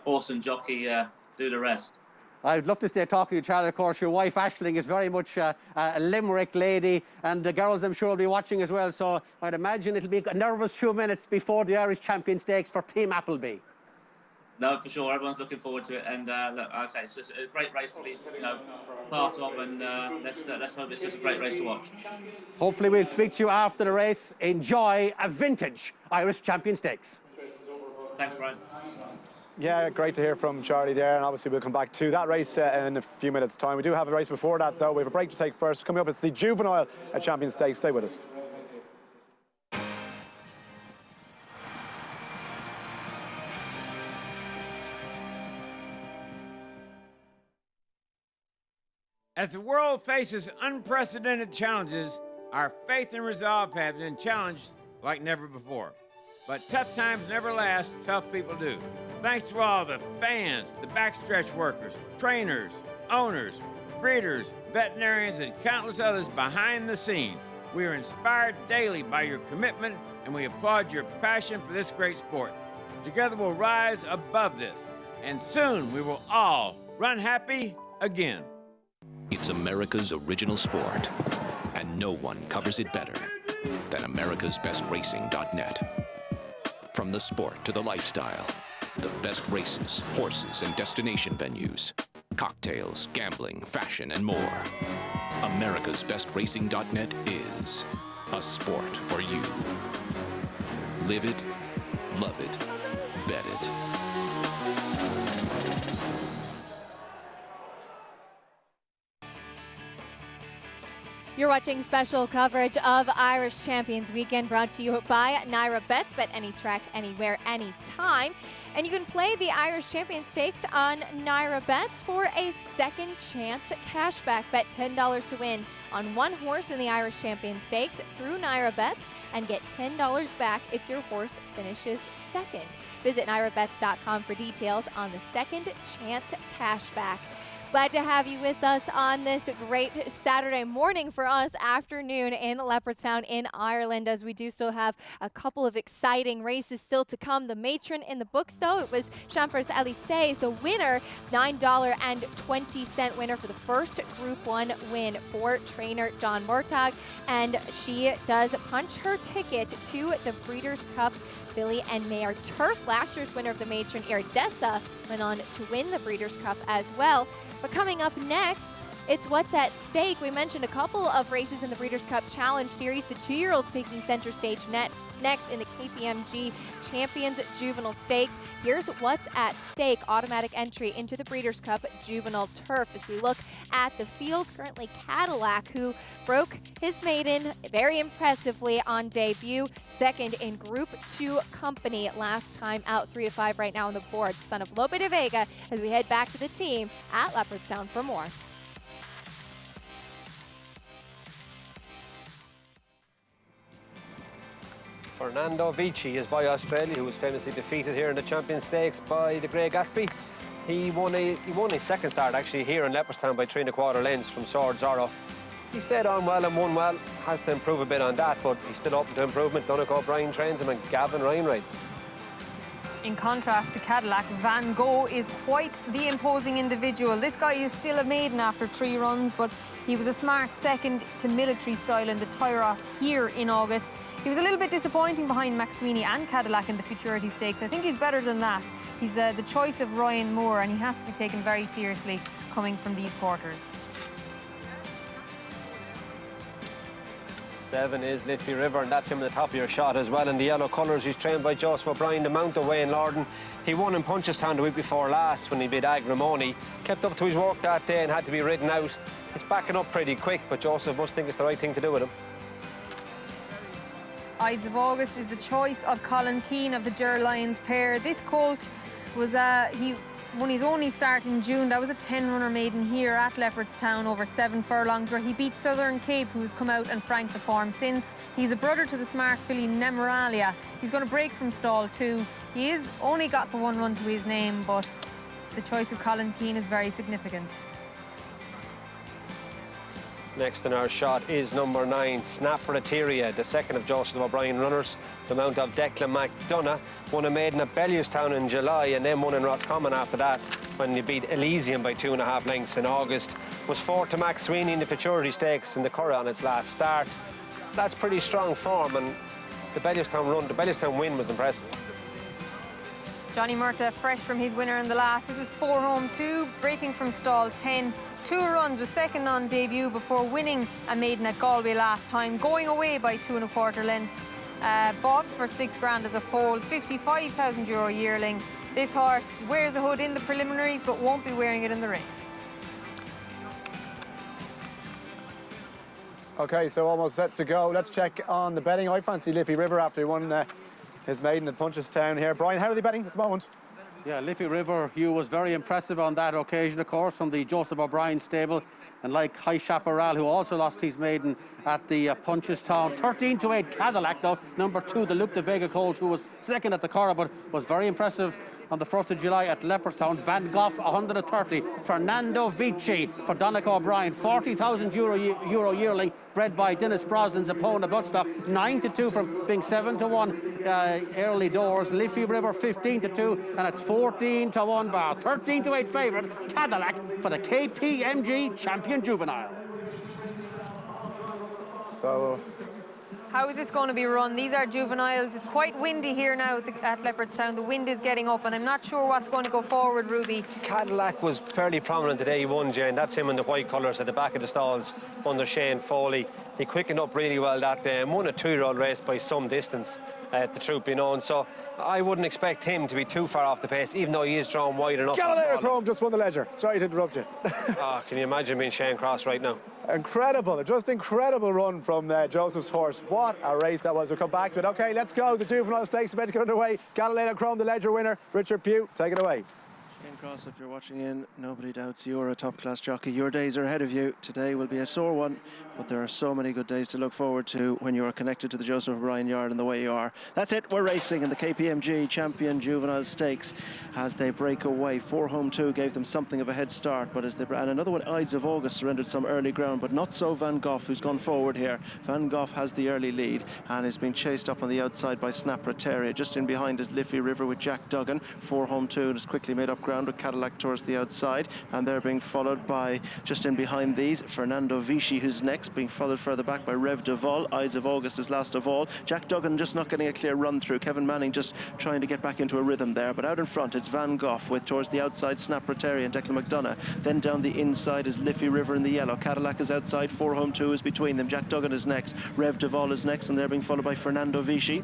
horse and jockey do the rest.
I'd love to stay talking to you, Charlie. Of course, your wife, Aisling, is very much a Limerick lady, and the girls, I'm sure, will be watching as well. So I'd imagine it'll be a nervous few minutes before the Irish Champion Stakes for Team Appleby.
No, for sure. Everyone's looking forward to it. And look, I'd say it's just a great race to be, you know, part of, and let's hope it's just a great race to watch.
Hopefully we'll speak to you after the race. Enjoy a vintage Irish Champion Stakes.
Thanks, Brian.
Yeah, great to hear from Charlie there, and obviously we'll come back to that race in a few minutes' time. We do have a race before that, though. We have a break to take first. Coming up, it's the Juvenile Champion Stakes. Stay with us.
As the world faces unprecedented challenges, our faith and resolve have been challenged like never before. But tough times never last, tough people do. Thanks to all the fans, the backstretch workers, trainers, owners, breeders, veterinarians, and countless others behind the scenes. We are inspired daily by your commitment, and we applaud your passion for this great sport. Together we'll rise above this, and soon we will all run happy again.
It's America's original sport, and no one covers it better than americasbestracing.net. From the sport to the lifestyle, the best races, horses, and destination venues, cocktails, gambling, fashion, and more. americasbestracing.net is a sport for you. Live it, love it, bet it.
You're watching special coverage of Irish Champions Weekend, brought to you by Naira Bets. Bet any track, anywhere, anytime. And you can play the Irish Champions Stakes on Naira Bets for a second chance cashback. Bet $10 to win on one horse in the Irish Champions Stakes through Naira Bets and get $10 back if your horse finishes second. Visit NairaBets.com for details on the second chance cashback. Glad to have you with us on this great Saturday morning, for us afternoon in Leopardstown in Ireland, as we do still have a couple of exciting races still to come. The matron in the books, though, it was Champions Élysées, the winner, $9.20 winner for the first Group 1 win for trainer John Murtagh, and she does punch her ticket to the Breeders' Cup Filly and Mare Turf. Last year's winner of the matron, Iridessa, went on to win the Breeders' Cup as well. But coming up next, it's What's at Stake. We mentioned a couple of races in the Breeders' Cup Challenge Series. The 2-year-olds taking center stage next in the KPMG Champions Juvenile Stakes. Here's What's at Stake, automatic entry into the Breeders' Cup Juvenile Turf. As we look at the field, currently Cadillac, who broke his maiden very impressively on debut. Second in Group 2 company last time out, 3-5 right now on the board. Son of Lope de Vega, as we head back to the team at Leopardstown for more.
Fernando Vici is by Australia, who was famously defeated here in the Champion Stakes by the Grey Gatsby. He won his second start actually here in Leopardstown by 3 1/4 lengths from Sword Zorro. He stayed on well and won well. Has to improve a bit on that, but he's still open to improvement. Donnacha O'Brien trains him and Gavin Ryan rides.
In contrast to Cadillac, Van Gogh is quite the imposing individual. This guy is still a maiden after 3 runs, but he was a smart second to military style in the Tyros here in August. He was a little bit disappointing behind Max Sweeney and Cadillac in the Futurity Stakes. I think he's better than that. He's the choice of Ryan Moore, and he has to be taken very seriously coming from these quarters.
7 is Liffey River, and that's him at the top of your shot as well. In the yellow colours, he's trained by Joseph O'Brien, the mount of Wayne Lorden. He won in Punchestown the week before last when he beat Agrimony. Kept up to his work that day and had to be ridden out. It's backing up pretty quick, but Joseph must think it's the right thing to do with him.
Ides of August is the choice of Colin Keane of the Ger Lions pair. This colt was he won his only start in June. That was a 10-runner maiden here at Leopardstown over 7 furlongs, where he beat Southern Cape, who's come out and franked the form since. He's a brother to the smart filly Nemoralia. He's going to break from stall 2. He is only got the 1 run to his name, but the choice of Colin Keane is very significant.
Next in our shot is number 9, Snaprateria, the second of Joseph O'Brien runners. The mount of Declan McDonough won a maiden at Bellewstown in July and then won in Roscommon after that when he beat Elysium by 2.5 lengths in August. Was 4th to Max Sweeney in the Futurity Stakes in the Curragh on its last start. That's pretty strong form, and the Bellewstown win was impressive.
Johnny Murtagh fresh from his winner in the last. This is 4 home 2, breaking from stall 10. 2 runs, was second on debut before winning a maiden at Galway last time, going away by 2.25 lengths. Bought for 6 grand as a foal, €55,000 yearling. This horse wears a hood in the preliminaries but won't be wearing it in the race.
Okay, so almost set to go. Let's check on the betting. I fancy Liffey River after he won his maiden at Punchestown here. Brian, how are they betting at the moment?
Yeah, Liffey River, Hugh, was very impressive on that occasion, of course, from the Joseph O'Brien stable. And like High Chaparral, who also lost his maiden at the Punchestown. 13-8 Cadillac, though. Number 2, the Luke de Vega colt, who was second at the Curragh, but was very impressive on the 1st of July at Leopardstown. Van Gogh, 130. Fernando Vici for Donnacha O'Brien. €40,000 yearling, bred by Dennis Brosnan's opponent, Bloodstock. 9-2 from being 7-1 early doors. Liffey River, 15-2, and it's 14-1 bar. 13-8 favourite, Cadillac, for the KPMG Champion Juvenile.
So,
how is this going to be run? These are juveniles. It's quite windy here now at Leopardstown. The wind is getting up, and I'm not sure what's going to go forward, Ruby.
Cadillac was fairly prominent today. He won, Jane. That's him in the white colours at the back of the stalls under Shane Foley. He quickened up really well that day and won a 2-year-old race by some distance, the truth be known. So I wouldn't expect him to be too far off the pace, even though he is drawn wide enough.
Galileo Chrome just won the Ledger. Sorry to interrupt you.
Oh, can you imagine being Shane Cross right now?
Incredible, just incredible run from Joseph's horse. What a race that was. We'll come back to it. Okay, let's go. The Juvenile Stakes about to get underway. Galileo Chrome, the Ledger winner. Richard Pugh, take it away.
Shane Cross, if you're watching in, nobody doubts you're a top-class jockey. Your days are ahead of you. Today will be a sore one, but there are so many good days to look forward to when you are connected to the Joseph O'Brien yard and the way you are. That's it, we're racing in the KPMG Champion Juvenile Stakes as they break away. 4 home 2 gave them something of a head start, but and another one, Ides of August, surrendered some early ground, but not so Van Gogh, who's gone forward here. Van Gogh has the early lead and is being chased up on the outside by Snaprateria. Just in behind is Liffey River with Jack Duggan. 4 home 2 and has quickly made up ground with Cadillac towards the outside, and they're being followed by, just in behind these, Fernando Vici, who's next, being followed further back by Rev de Vol. Ides of August is last of all. Jack Duggan just not getting a clear run through. Kevin Manning just trying to get back into a rhythm there, but out in front it's Van Gogh with towards the outside Snaprateria and Declan McDonough. Then down the inside is Liffey River in the yellow. Cadillac is outside, 4 home 2 is between them. Jack Duggan is next, Rev de Vol is next, and they're being followed by Fernando Vici.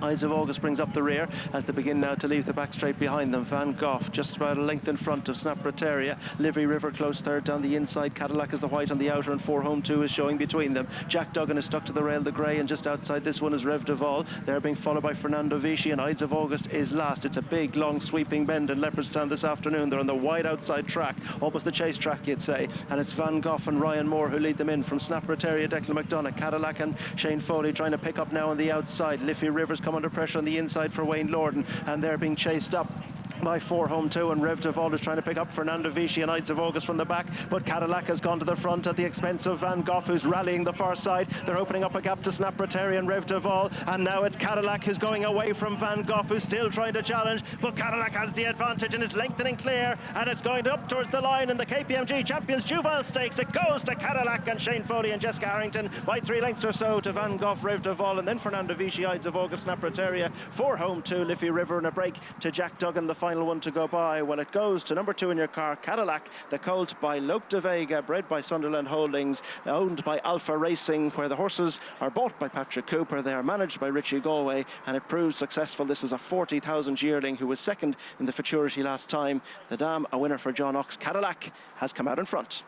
Ides of August brings up the rear as they begin now to leave the back straight behind them. Van Gogh just about a length in front of Snaprateria. Liffey River close third down the inside. Cadillac is the white on the outer, and 4 home 2 is showing between them. Jack Duggan is stuck to the rail, the grey, and just outside this one is Rev de Vol. They're being followed by Fernando Vici, and Ides of August is last. It's a big, long, sweeping bend in Leopardstown this afternoon. They're on the wide outside track, almost the chase track, you'd say, and it's Van Gogh and Ryan Moore who lead them in from Snaprateria, Declan McDonough. Cadillac and Shane Foley trying to pick up now on the outside. Liffey Rivers come under pressure on the inside for Wayne Lorden, and they're being chased up by 4 home 2, and Rev de Vol is trying to pick up Fernando Vichy and Ides of August from the back, but Cadillac has gone to the front at the expense of Van Gogh, who's rallying the far side. They're opening up a gap to Snap Rotary and Rev de Vol, and now it's Cadillac who's going away from Van Gogh, who's still trying to challenge, but Cadillac has the advantage and is lengthening clear, and it's going up towards the line in the KPMG Champions Juvenile Stakes. It goes to Cadillac and Shane Foley and Jessica Harrington by 3 lengths or so to Van Gogh, Rev de Vol, and then Fernando Vichy, Ides of August, Snap Rotary, 4 home 2, Liffey River, and a break to Jack Duggan, the final one to go by. Well, it goes to number 2 in your car, Cadillac, the colt by Lope de Vega, bred by Sunderland Holdings, owned by Alpha Racing, where the horses are bought by Patrick Cooper. They are managed by Richie Galway, and it proves successful. This was a 40,000 yearling who was second in the Futurity last time. The dam, a winner for John Ox. Cadillac has come out in front.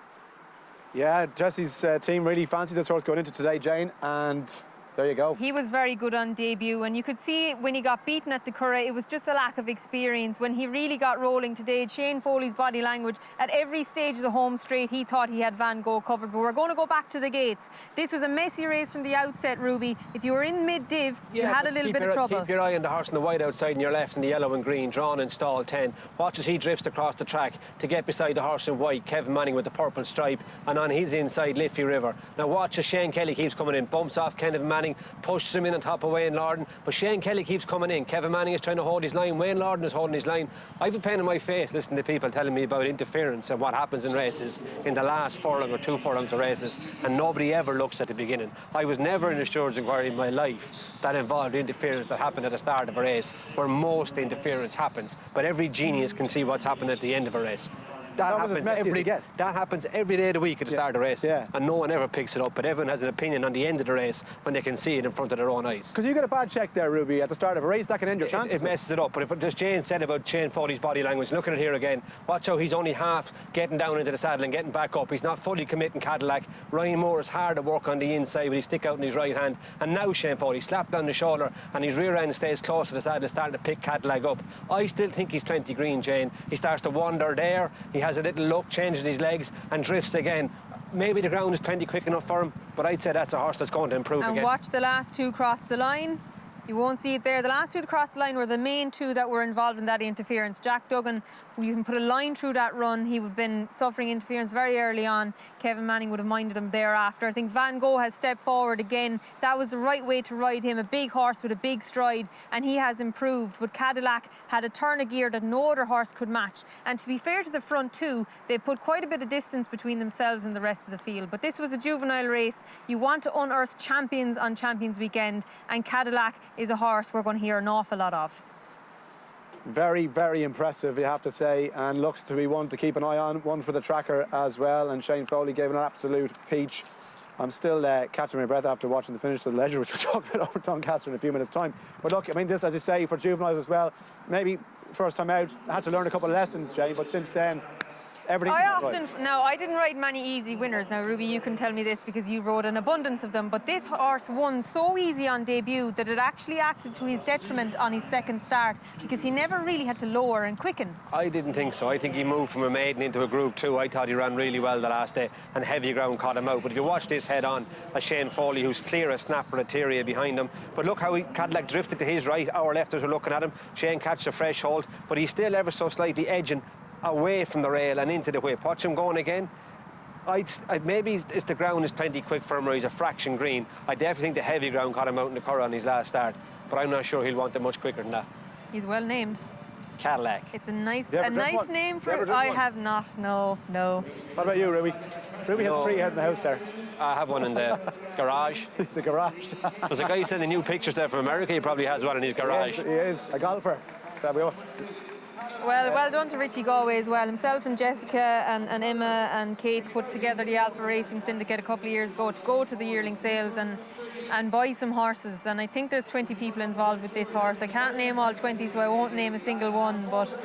Yeah, Jesse's team really fancies this horse going into today, Jane, and there you go.
He was very good on debut, and you could see when he got beaten at the Curragh, it was just a lack of experience. When he really got rolling today, Shane Foley's body language, at every stage of the home straight, he thought he had Van Gogh covered. But we're going to go back to the gates. This was a messy race from the outset, Ruby. If you were in mid-div, you had a little bit of trouble.
Keep your eye on the horse in the white outside and your left in the yellow and green, drawn in stall 10. Watch as he drifts across the track to get beside the horse in white, Kevin Manning with the purple stripe, and on his inside, Liffey River. Now watch as Shane Kelly keeps coming in, bumps off Kevin Manning, pushes him in on top of Wayne Lorden, but Shane Kelly keeps coming in. Kevin Manning is trying to hold his line. Wayne Lorden is holding his line. I have a pain in my face listening to people telling me about interference and what happens in races in the last furlong or 2 furlongs of races, and nobody ever looks at the beginning. I was never in a stewards inquiry in my life that involved interference that happened at the start of a race, where most interference happens, but every genius can see what's happened at the end of a race. That happens every day of the week at the start of the race, and no one ever picks it up, but everyone has an opinion on the end of the race when they can see it in front of their own eyes.
Because you get a bad check there, Ruby, at the start of a race, that can end your chances.
It messes it up, but if, as Jane said about Shane Foley's body language, look at it here again. Watch how he's only half getting down into the saddle and getting back up. He's not fully committing Cadillac. Ryan Moore is hard at work on the inside with his stick out in his right hand, and now Shane Foley slapped down the shoulder and his rear end stays close to the saddle, starting to pick Cadillac up. I still think he's 20 green, Jane. He starts to wander there, he has a little look, changes his legs and drifts again. Maybe the ground is plenty quick enough for him, but I'd say that's a horse that's going to improve again.
And watch the last 2 cross the line. You won't see it there. The last 2 that crossed the line were the main 2 that were involved in that interference. Jack Duggan, you can put a line through that run. He would have been suffering interference very early on. Kevin Manning would have minded him thereafter. I think Van Gogh has stepped forward again. That was the right way to ride him. A big horse with a big stride, and he has improved. But Cadillac had a turn of gear that no other horse could match. And to be fair to the front 2, they put quite a bit of distance between themselves and the rest of the field. But this was a juvenile race. You want to unearth champions on Champions Weekend, and Cadillac is a horse we're going to hear an awful lot of.
Very, very impressive, you have to say, and looks to be one to keep an eye on, one for the tracker as well. And Shane Foley gave it an absolute peach. I'm still catching my breath after watching the finish of the Leisure, which we'll talk about over Doncaster in a few minutes' time. But look, I mean, this, as you say, for juveniles as well, maybe first time out, had to learn a couple of lessons, Jane, but since then, everything.
I didn't ride many easy winners. Now, Ruby, you can tell me this because you rode an abundance of them, but this horse won so easy on debut that it actually acted to his detriment on his second start, because he never really had to lower and quicken.
I didn't think so. I think he moved from a maiden into a Group 2. I thought he ran really well the last day, and heavy ground caught him out. But if you watch this head on, a Shane Foley who's clear a Snap Rotary behind him. But look how Cadillac drifted to his right. Our lefters were looking at him. Shane catches a fresh hold, but he's still ever so slightly edging away from the rail and into the whip. Watch him going again. Maybe it's the ground is plenty quick for him, or he's a fraction green. I definitely think the heavy ground caught him out in the Curragh on his last start, but I'm not sure he'll want it much quicker than that.
He's well named.
Cadillac.
It's a nice name for. I have not. No.
What about you, Ruby? Ruby has 3 out in the house there.
I have one in the garage.
The garage.
There's a guy sending new pictures there from America. He probably has one in his garage.
Yes, he is a golfer. There we go.
Well done to Richie Galway as well. Himself and Jessica and Emma and Kate put together the Alpha Racing Syndicate a couple of years ago to go to the yearling sales and buy some horses. And I think there's 20 people involved with this horse. I can't name all 20, so I won't name a single one, but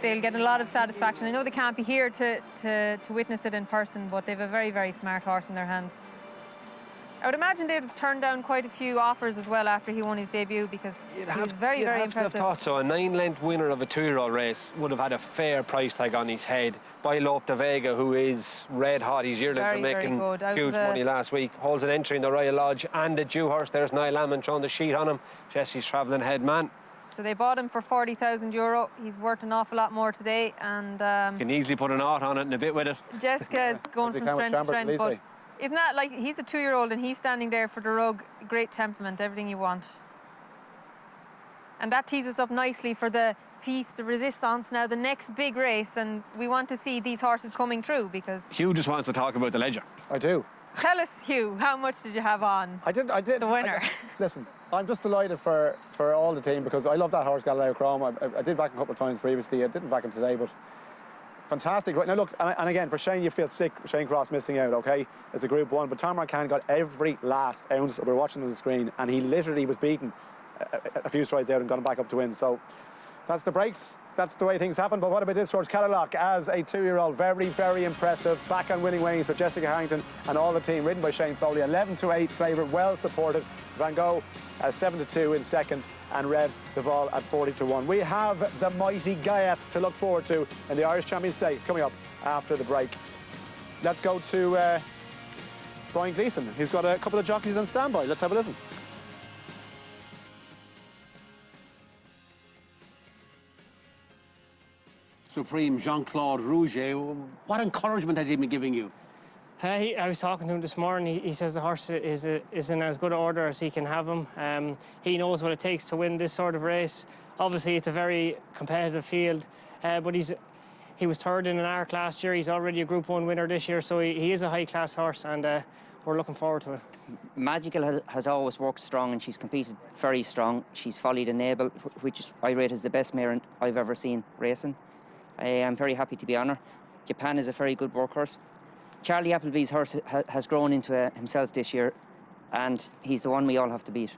they'll get a lot of satisfaction. I know they can't be here to witness it in person, but they have a very, very smart horse in their hands. I would imagine they'd have turned down quite a few offers as well after he won his debut, because he was very, very impressive.
You'd have thought so. A 9-length winner of a 2-year-old race would have had a fair price tag on his head by Lope de Vega, who is red hot. His yearlings are making huge money last week. Holds an entry in the Royal Lodge and the Dewhurst. There's Niall Lamont on the sheet on him. Jesse's travelling head man.
So they bought him for €40,000. He's worth an awful lot more today. And
Can easily put an ought on it and a bit with it.
Jessica's going from strength to strength. But isn't that like, he's a 2-year-old and he's standing there for the rug. Great temperament, everything you want. And that tees us up nicely for the piece, the resistance, now the next big race. And we want to see these horses coming through because...
Hugh just wants to talk about the ledger.
I do.
Tell us, Hugh, how much did you have on?
I did.
The winner.
Listen, I'm just delighted for all the team because I love that horse, Galileo Chrome. I did back him a couple of times previously. I didn't back him today, but fantastic. Right now, look, and again, for Shane, you feel sick, Shane Cross missing out, okay? It's a Group 1, but Tom Marcan got every last ounce. We were watching on the screen, and he literally was beaten a few strides out and got him back up to win. So that's the breaks. That's the way things happen. But what about this horse, Cadillac, as a 2-year-old? Very, very impressive. Back on winning ways for Jessica Harrington and all the team, ridden by Shane Foley. 11-8 favourite, well supported. Van Gogh 7-2 in second, and Rev Duval at 40-1. We have the mighty Ghaiyyath to look forward to in the Irish Champion Stakes coming up after the break. Let's go to Brian Gleeson. He's got a couple of jockeys on standby. Let's have a listen.
Supreme Jean-Claude Rouget, what encouragement has he been giving you?
I was talking to him this morning. He says the horse is in as good order as he can have him. He knows what it takes to win this sort of race. Obviously, it's a very competitive field, but he was third in an R class year. He's already a Group 1 winner this year, so he is a high-class horse, and we're looking forward to it.
Magical has always worked strong, and she's competed very strong. She's followed Enable, which I rate as the best mare I've ever seen racing. I'm very happy to be on her. Japan is a very good workhorse. Charlie Appleby's horse has grown into himself this year, and he's the one we all have to beat.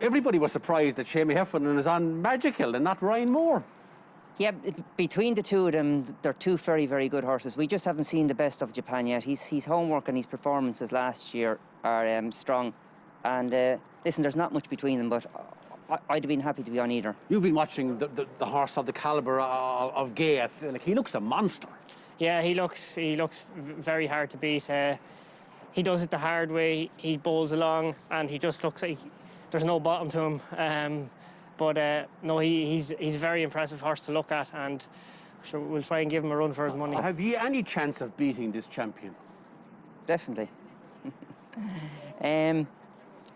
Everybody was surprised that Seamie Heffernan is on Magical and not Ryan Moore.
Yeah, between the two of them, they're two very, very good horses. We just haven't seen the best of Japan yet. His homework and his performances last year are strong. And listen, there's not much between them, but I'd have been happy to be on either.
You've been watching the horse of the calibre of Ghaiyyath. Like, he looks a monster.
Yeah, he looks very hard to beat. He does it the hard way. He bowls along, and he just looks like there's no bottom to him. No, he's a very impressive horse to look at, and sure, we'll try and give him a run for his money.
Have you any chance of beating this champion?
Definitely.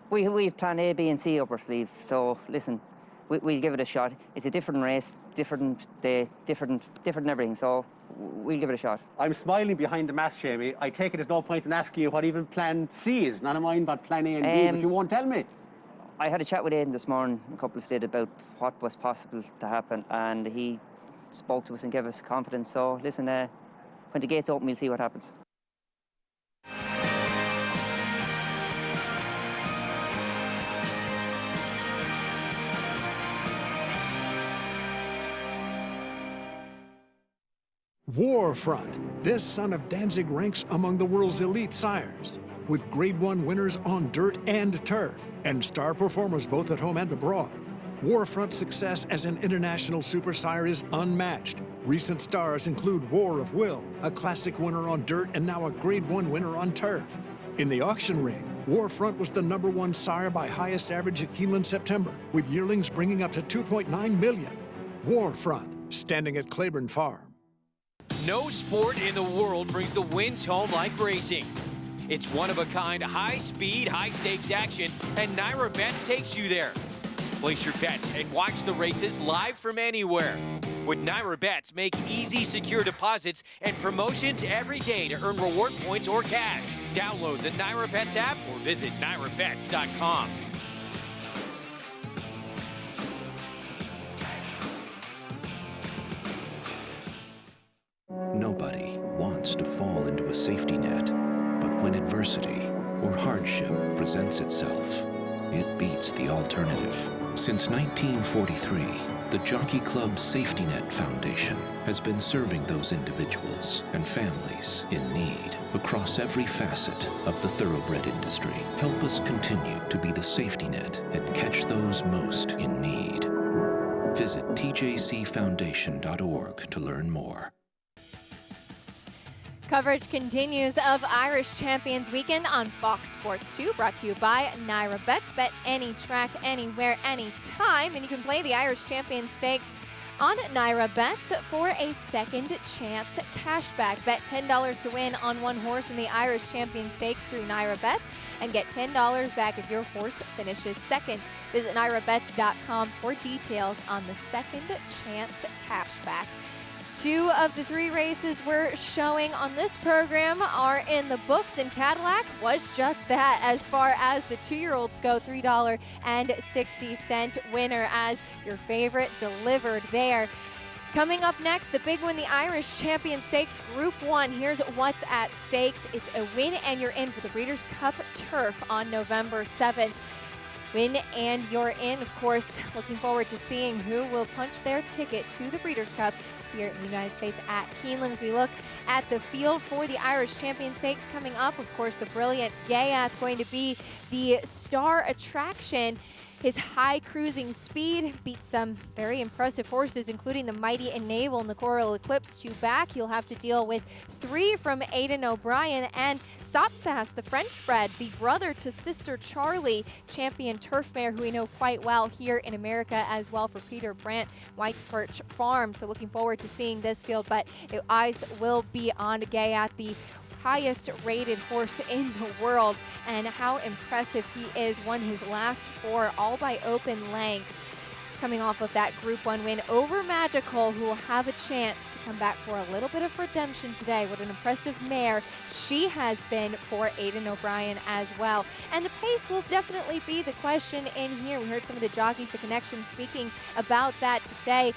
We've plan A, B and C up our sleeve, so listen, we'll give it a shot. It's a different race, different day, different everything, so we'll give it a shot.
I'm smiling behind the mask, Seamie. I take it there's no point in asking you what even plan C is. None of mine about plan A and B, but you won't tell me.
I had a chat with Aidan this morning, a couple of days, about what was possible to happen, and he spoke to us and gave us confidence. So listen, when the gates open, we'll see what happens.
Warfront. This son of Danzig ranks among the world's elite sires, with Grade 1 winners on dirt and turf, and star performers both at home and abroad. Warfront's success as an international super sire is unmatched. Recent stars include War of Will, a classic winner on dirt and now a Grade 1 winner on turf. In the auction ring, Warfront was the #1 sire by highest average at Keeneland September, with yearlings bringing up to $2.9 million. Warfront, standing at Claiborne Farm.
No sport in the world brings the wins home like racing. It's one-of-a-kind, high-speed, high-stakes action, and Naira Bets takes you there. Place your bets and watch the races live from anywhere. With Naira Bets, make easy, secure deposits and promotions every day to earn reward points or cash. Download the Naira Bets app or visit nairabets.com.
Nobody wants to fall into a safety net, but when adversity or hardship presents itself, it beats the alternative. Since 1943, the Jockey Club Safety Net Foundation has been serving those individuals and families in need across every facet of the thoroughbred industry. Help us continue to be the safety net and catch those most in need. Visit tjcfoundation.org to learn more.
Coverage continues of Irish Champions Weekend on Fox Sports 2, brought to you by Naira Bets. Bet any track, anywhere, anytime, and you can play the Irish Champions Stakes on Naira Bets for a second chance cashback. Bet $10 to win on one horse in the Irish Champions Stakes through Naira Bets and get $10 back if your horse finishes second. Visit nairabets.com for details on the second chance cashback. 2 of the 3 races we're showing on this program are in the books, and Cadillac was just that as far as the 2-year-olds go. $3.60 winner as your favorite delivered there. Coming up next, the big one, the Irish Champion Stakes Group 1. Here's what's at stakes. It's a win and you're in for the Breeders' Cup Turf on November 7th. Win and you're in, of course. Looking forward to seeing who will punch their ticket to the Breeders' Cup here in the United States at Keeneland. As we look at the field for the Irish Champion Stakes coming up, of course, the brilliant Ghaiyyath going to be the star attraction. His high cruising speed beats some very impressive horses, including the mighty Enable and the Coral Eclipse. 2 back. He'll have to deal with 3 from Aidan O'Brien and Sopsas, the French bred, the brother to Sister Charlie, champion turf mare who we know quite well here in America as well for Peter Brandt, White Birch Farm. So looking forward to seeing this field, but eyes will be on Ghaiyyath, the highest rated horse in the world, and how impressive he is. Won his last 4 all by open lengths, coming off of that Group 1 win over Magical, who will have a chance to come back for a little bit of redemption today. What an impressive mare she has been for Aidan O'Brien as well. And the pace will definitely be the question in here. We heard some of the jockeys, the connection, speaking about that today.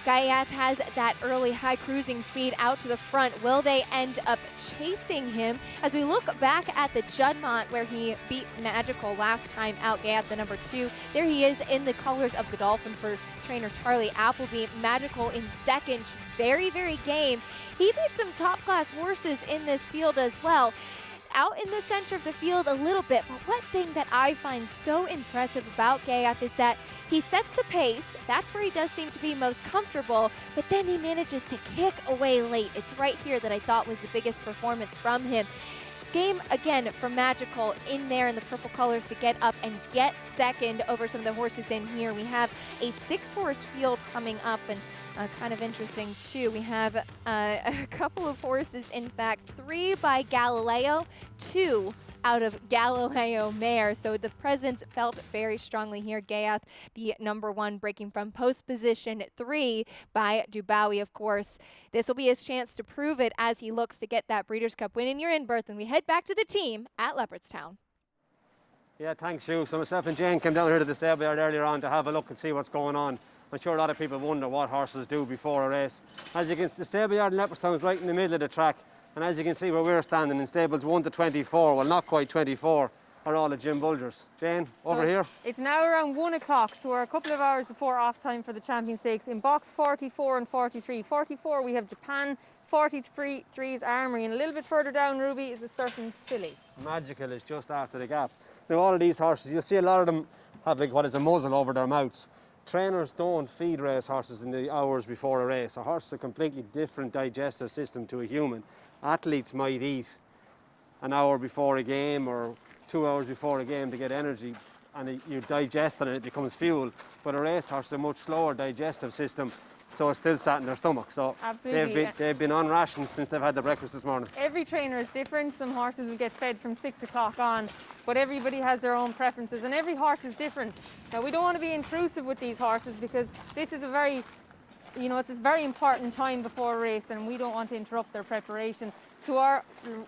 Ghaiyyath has that early high cruising speed out to the front. Will they end up chasing him? As we look back at the Juddmonte where he beat Magical last time out, Ghaiyyath, the number 2, there he is in the colors of Godolphin for trainer Charlie Appleby. Magical in second, very, very game. He beat some top class horses in this field as well. Out in the center of the field a little bit, but one thing that I find so impressive about Ghaiyyath is that he sets the pace. That's where he does seem to be most comfortable, but then he manages to kick away late. It's right here that I thought was the biggest performance from him. Game again from Magical in there in the purple colors to get up and get second over some of the horses in here. We have a 6-horse field coming up, and kind of interesting too. We have a couple of horses, in fact, 3 by Galileo, 2 out of Galileo Mare. So the presence felt very strongly here. Ghaiyyath, the number 1, breaking from post position 3 by Dubowie, of course. This will be his chance to prove it as he looks to get that Breeders' Cup win. And you're in, Berth, and we head back to the team at Leopardstown.
Yeah, thanks, Sue. So myself and Jane came down here to the stable yard earlier on to have a look and see what's going on. I'm sure a lot of people wonder what horses do before a race. As you can see, the stable yard in Leopardstown is right in the middle of the track. And as you can see where we're standing in stables 1 to 24, well, not quite 24, are all the Jim Bulgers. Jane, over here.
It's now around 1 o'clock, so we're a couple of hours before off time for the Champion Stakes. In box 44 and 43. 44 we have Japan, 43 is Armory, and a little bit further down, Ruby, is a certain filly.
Magical is just after the gap. Now all of these horses, you'll see a lot of them have like what is a muzzle over their mouths. Trainers don't feed race horses in the hours before a race. A horse is a completely different digestive system to a human. Athletes might eat an hour before a game or 2 hours before a game to get energy, and you digest it and it becomes fuel. But a racehorse is a much slower digestive system, so it's still sat in their stomach. So
absolutely,
they've been on rations since they've had their breakfast this morning.
Every trainer is different. Some horses will get fed from 6 o'clock on, but everybody has their own preferences, and every horse is different. Now, we don't want to be intrusive with these horses because this is a very, it's a very important time before a race, and we don't want to interrupt their preparation. To our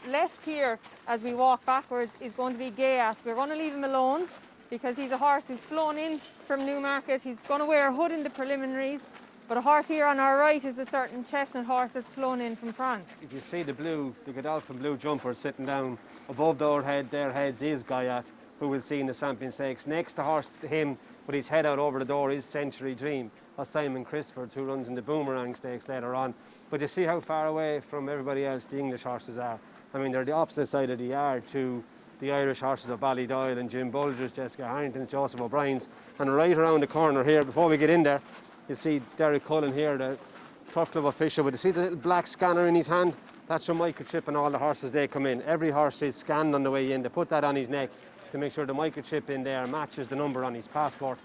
left here, as we walk backwards, is going to be Ghaiyyath. We're going to leave him alone because he's a horse who's flown in from Newmarket. He's going to wear a hood in the preliminaries, but a horse here on our right is a certain chestnut horse that's flown in from France.
If you see the Godolphin blue jumper sitting down above their heads is Ghaiyyath, who we'll see in the Champion Stakes. Next to him, with his head out over the door, is Century Dream, or Simon Christopher, who runs in the Boomerang Stakes later on. But you see how far away from everybody else the English horses are. I mean, they're the opposite side of the yard to the Irish horses of Ballydoyle and Jim Bulgers, Jessica Harrington's, Joseph O'Brien's. And right around the corner here, before we get in there, you see Derek Cullen here, the Turf Club official. But you see the little black scanner in his hand? That's your microchip and all the horses, they come in. Every horse is scanned on the way in. They put that on his neck to make sure the microchip in there matches the number on his passport.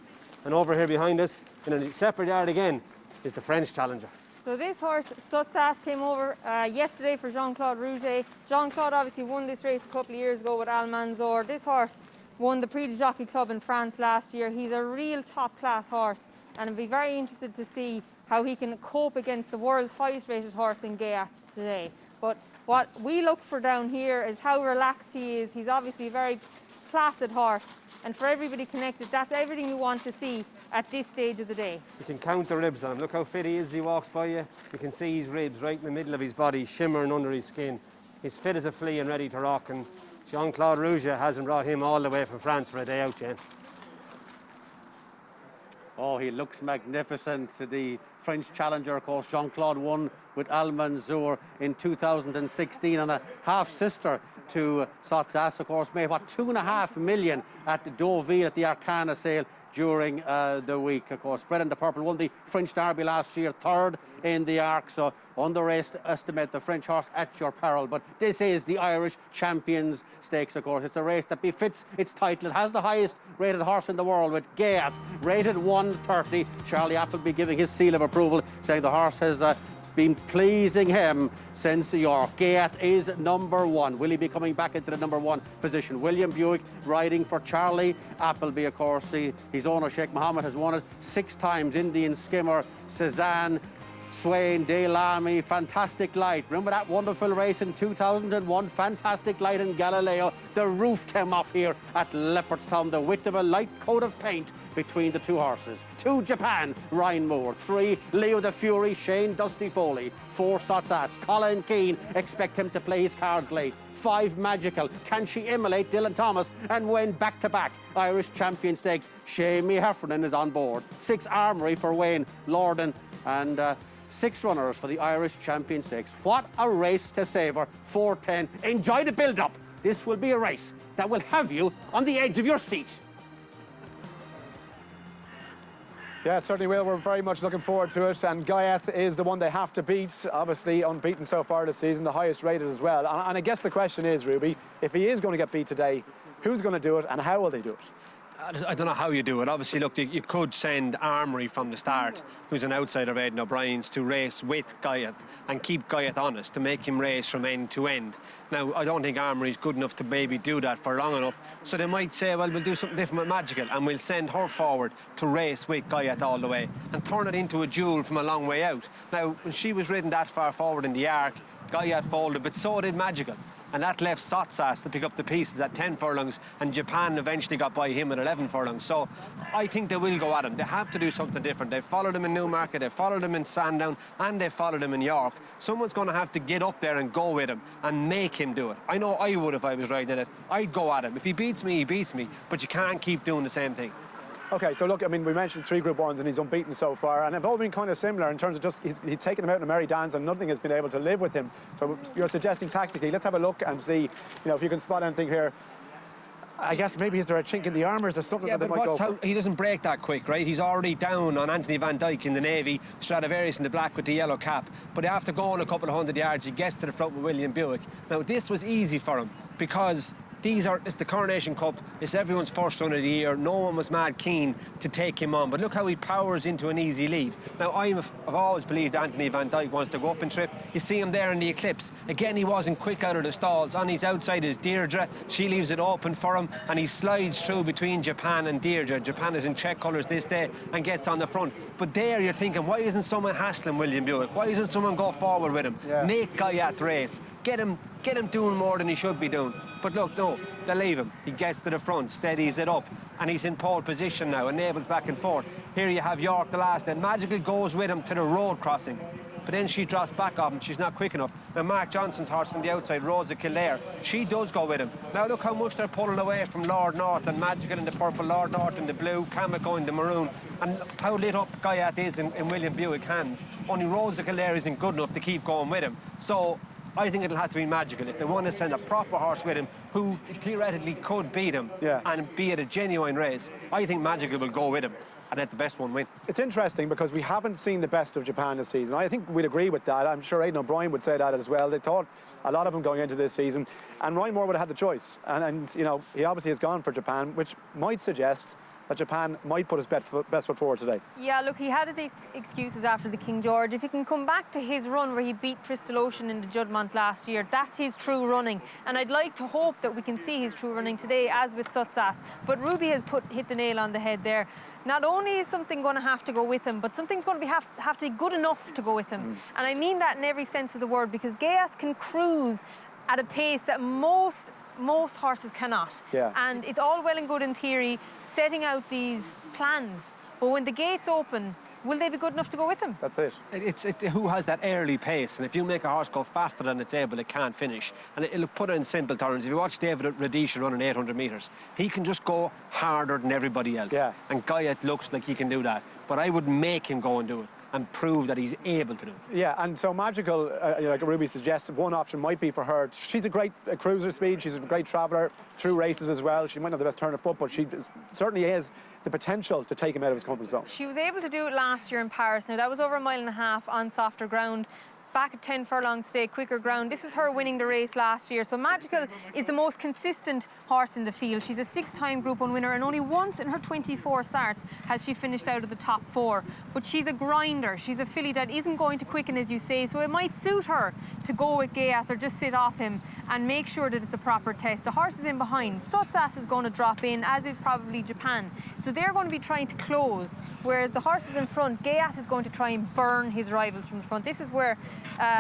And over here behind us, in a separate yard again, is the French challenger.
So this horse, Success, came over yesterday for Jean-Claude Rouget. Jean-Claude obviously won this race a couple of years ago with Almanzor. This horse won the Prix de Jockey Club in France last year. He's a real top-class horse, and I'd be very interested to see how he can cope against the world's highest-rated horse in Ghaiyyath today. But what we look for down here is how relaxed he is. He's obviously a very placid horse, and for everybody connected, that's everything you want to see at this stage of the day.
You can count the ribs on him. Look how fit he is as he walks by you. You can see his ribs right in the middle of his body, shimmering under his skin. He's fit as a flea and ready to rock, and Jean-Claude Rouget hasn't brought him all the way from France for a day out, Jen.
Oh, he looks magnificent. The French challenger, of course, Jean-Claude won with Almanzor in 2016, and a half-sister to Success, of course, made, what, $2.5 million at Deauville at the Arcana sale during the week, of course. Bred in the Purple won the French Derby last year, third in the Arc, so underestimate the French horse at your peril. But this is the Irish Champions Stakes, of course. It's a race that befits its title. It has the highest rated horse in the world with Ghaiyyath, rated 130. Charlie Appleby giving his seal of approval, saying the horse has been pleasing him since York. Ghaiyyath is #1. Will he be coming back into the #1 position? William Buick riding for Charlie Appleby, of course. His owner, Sheikh Mohammed, has won it 6 times. Indian Skimmer, Cezanne, Swain, Daylami, Fantastic Light. Remember that wonderful race in 2001? Fantastic Light in Galileo. The roof came off here at Leopardstown. The width of a light coat of paint between the two horses. 2, Japan, Ryan Moore. 3, Leo the Fury, Shane Dusty Foley. 4, Success, Colin Keane. Expect him to play his cards late. 5, Magical. Can she immolate Dylan Thomas and win back-to-back Irish Champion Stakes? Shamie Heffernan is on board. 6, Armory for Wayne Lorden. And 6 runners for the Irish Champion Stakes. What a race to savour. 4:10. Enjoy the build-up. This will be a race that will have you on the edge of your seat.
Yeah, it certainly will. We're very much looking forward to it. And Ghaiyyath is the one they have to beat. Obviously, unbeaten so far this season, the highest rated as well. And I guess the question is, Ruby, if he is going to get beat today, who's going to do it and how will they do it?
I don't know how you do it. Obviously, look, you could send Armory from the start, who's an outsider of Aidan O'Brien's, to race with Ghaiyyath and keep Ghaiyyath honest, to make him race from end to end. Now, I don't think Armory's good enough to maybe do that for long enough, so they might say, well, we'll do something different with Magical, and we'll send her forward to race with Ghaiyyath all the way and turn it into a duel from a long way out. Now, when she was ridden that far forward in the Arc, Ghaiyyath folded, but so did Magical. And that left Success to pick up the pieces at 10 furlongs, and Japan eventually got by him at 11 furlongs. So I think they will go at him. They have to do something different. They followed him in Newmarket, they followed him in Sandown, and they followed him in York. Someone's going to have to get up there and go with him and make him do it. I know I would if I was riding it. I'd go at him. If he beats me, he beats me. But you can't keep doing the same thing.
OK, so look, I mean, we mentioned 3 Group 1s and he's unbeaten so far, and they've all been kind of similar in terms of just he's taken them out in a merry dance and nothing has been able to live with him. So you're suggesting tactically, let's have a look and see, you know, if you can spot anything here. I guess maybe is there a chink in the armour? Is there something that they might go for?
He doesn't break that quick, right? He's already down on Anthony Van Dyke in the navy, Stradivarius in the black with the yellow cap. But after going a couple of 100 yards, he gets to the front with William Buick. Now, this was easy for him because it's the Coronation Cup, it's everyone's first run of the year, no one was mad keen to take him on, but look how he powers into an easy lead. Now, I've always believed Anthony Van Dyke wants to go up and trip. You see him there in the Eclipse. Again, he wasn't quick out of the stalls. On his outside is Deirdre. She leaves it open for him, and he slides through between Japan and Deirdre. Japan is in check colours this day and gets on the front. But there you're thinking, why isn't someone hassling William Buick? Why isn't someone go forward with him? Yeah. Make Ghaiyyath race. Get him doing more than he should be doing. But look, no, they leave him. He gets to the front, steadies it up, and he's in pole position now, enables back and forth. Here you have York the last, then Magical goes with him to the road crossing. But then she drops back off him, she's not quick enough. Now Mark Johnson's horse from the outside, Rosa Kildare, she does go with him. Now look how much they're pulling away from Lord North, and Magical in the purple, Lord North in the blue, Kamiko in the maroon. And how lit up Ghaiyyath is in William Buick's hands. Only Rosa Kildare isn't good enough to keep going with him. So I think it'll have to be Magical. If they want to send a proper horse with him who theoretically could beat him and be at a genuine race, I think Magical will go with him. and let the best one win.
It's interesting because we haven't seen the best of Japan this season. I think we'd agree with that. I'm sure Aidan O'Brien would say that as well. They thought a lot of them going into this season, and Ryan Moore would have had the choice. And you know, he obviously has gone for Japan, which might suggest that Japan might put his best foot forward today.
Yeah, look, he had his excuses after the King George. If he can come back to his run where he beat Crystal Ocean in the Juddmonte last year, that's his true running. And I'd like to hope that we can see his true running today, as with Sutsas. But Ruby has hit the nail on the head there. Not only is something going to have to go with him, but something's going to have to be good enough to go with him. And I mean that in every sense of the word, because Ghaiyyath can cruise at a pace that most horses cannot.
Yeah.
And it's all well and good in theory setting out these plans, but when the gates open, will they be good enough to go with him?
That's it.
It's who has that early pace, and if you make a horse go faster than it's able, it can't finish. And it'll put it in simple terms. If you watch David Radisha running 800 metres, he can just go harder than everybody else.
Yeah.
And Ghaiyyath looks like he can do that. But I would make him go and do it and prove that he's able to do it.
Yeah, and so Magical, like Ruby suggests, one option might be for her. She's a great cruiser speed, she's a great traveller through races as well. She might not have the best turn of foot, but she certainly has the potential to take him out of his comfort zone.
She was able to do it last year in Paris. Now, that was over 1.5 miles on softer ground. Back at 10 furlong stake, quicker ground. This was her winning the race last year. So Magical is the most consistent horse in the field. She's a 6-time Group 1 winner, and only once in her 24 starts has she finished out of the top 4. But she's a grinder. She's a filly that isn't going to quicken, as you say, so it might suit her to go with Ghaiyyath or just sit off him and make sure that it's a proper test. The horse is in behind. Sutsas is going to drop in, as is probably Japan. So they're going to be trying to close, whereas the horse is in front. Ghaiyyath is going to try and burn his rivals from the front. This is where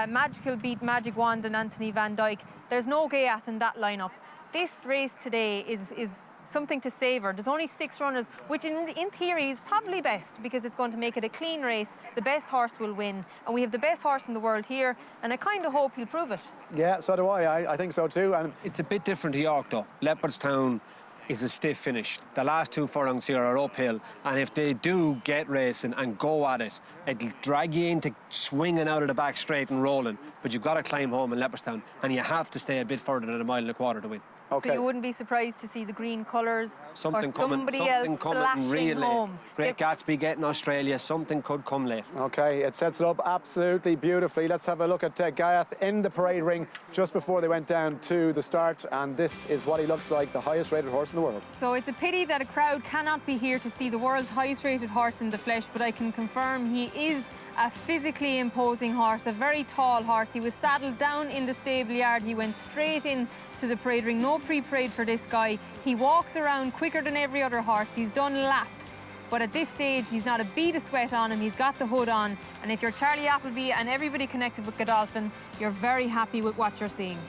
Magical beat Magic Wand and Anthony Van Dyke. There's no Ghaiyyath in that lineup. This race today is something to savour. There's only 6 runners, which in theory is probably best because it's going to make it a clean race. The best horse will win. And we have the best horse in the world here, and I kind of hope he'll prove it.
Yeah, so do I. I think so too. And
it's a bit different to York, though. Leopardstown is a stiff finish. The last 2 furlongs here are uphill, and if they do get racing and go at it, it'll drag you into swinging out of the back straight and rolling, but you've got to climb home in Leopardstown, and you have to stay a bit further than 1.25 miles to win.
Okay. So you wouldn't be surprised to see the green colours or somebody
something
else
coming real late.
home.
Great Gatsby getting Australia, something could come late.
Okay, it sets it up absolutely beautifully. Let's have a look at Ghaiyyath in the parade ring just before they went down to the start, and this is what he looks like, the highest rated horse in the world.
So it's a pity that a crowd cannot be here to see the world's highest rated horse in the flesh, but I can confirm he is a physically imposing horse, a very tall horse. He was saddled down in the stable yard. He went straight in to the parade ring. No pre-parade for this guy. He walks around quicker than every other horse. He's done laps. But at this stage, he's not a bead of sweat on him. He's got the hood on. And if you're Charlie Appleby and everybody connected with Godolphin, you're very happy with what you're seeing.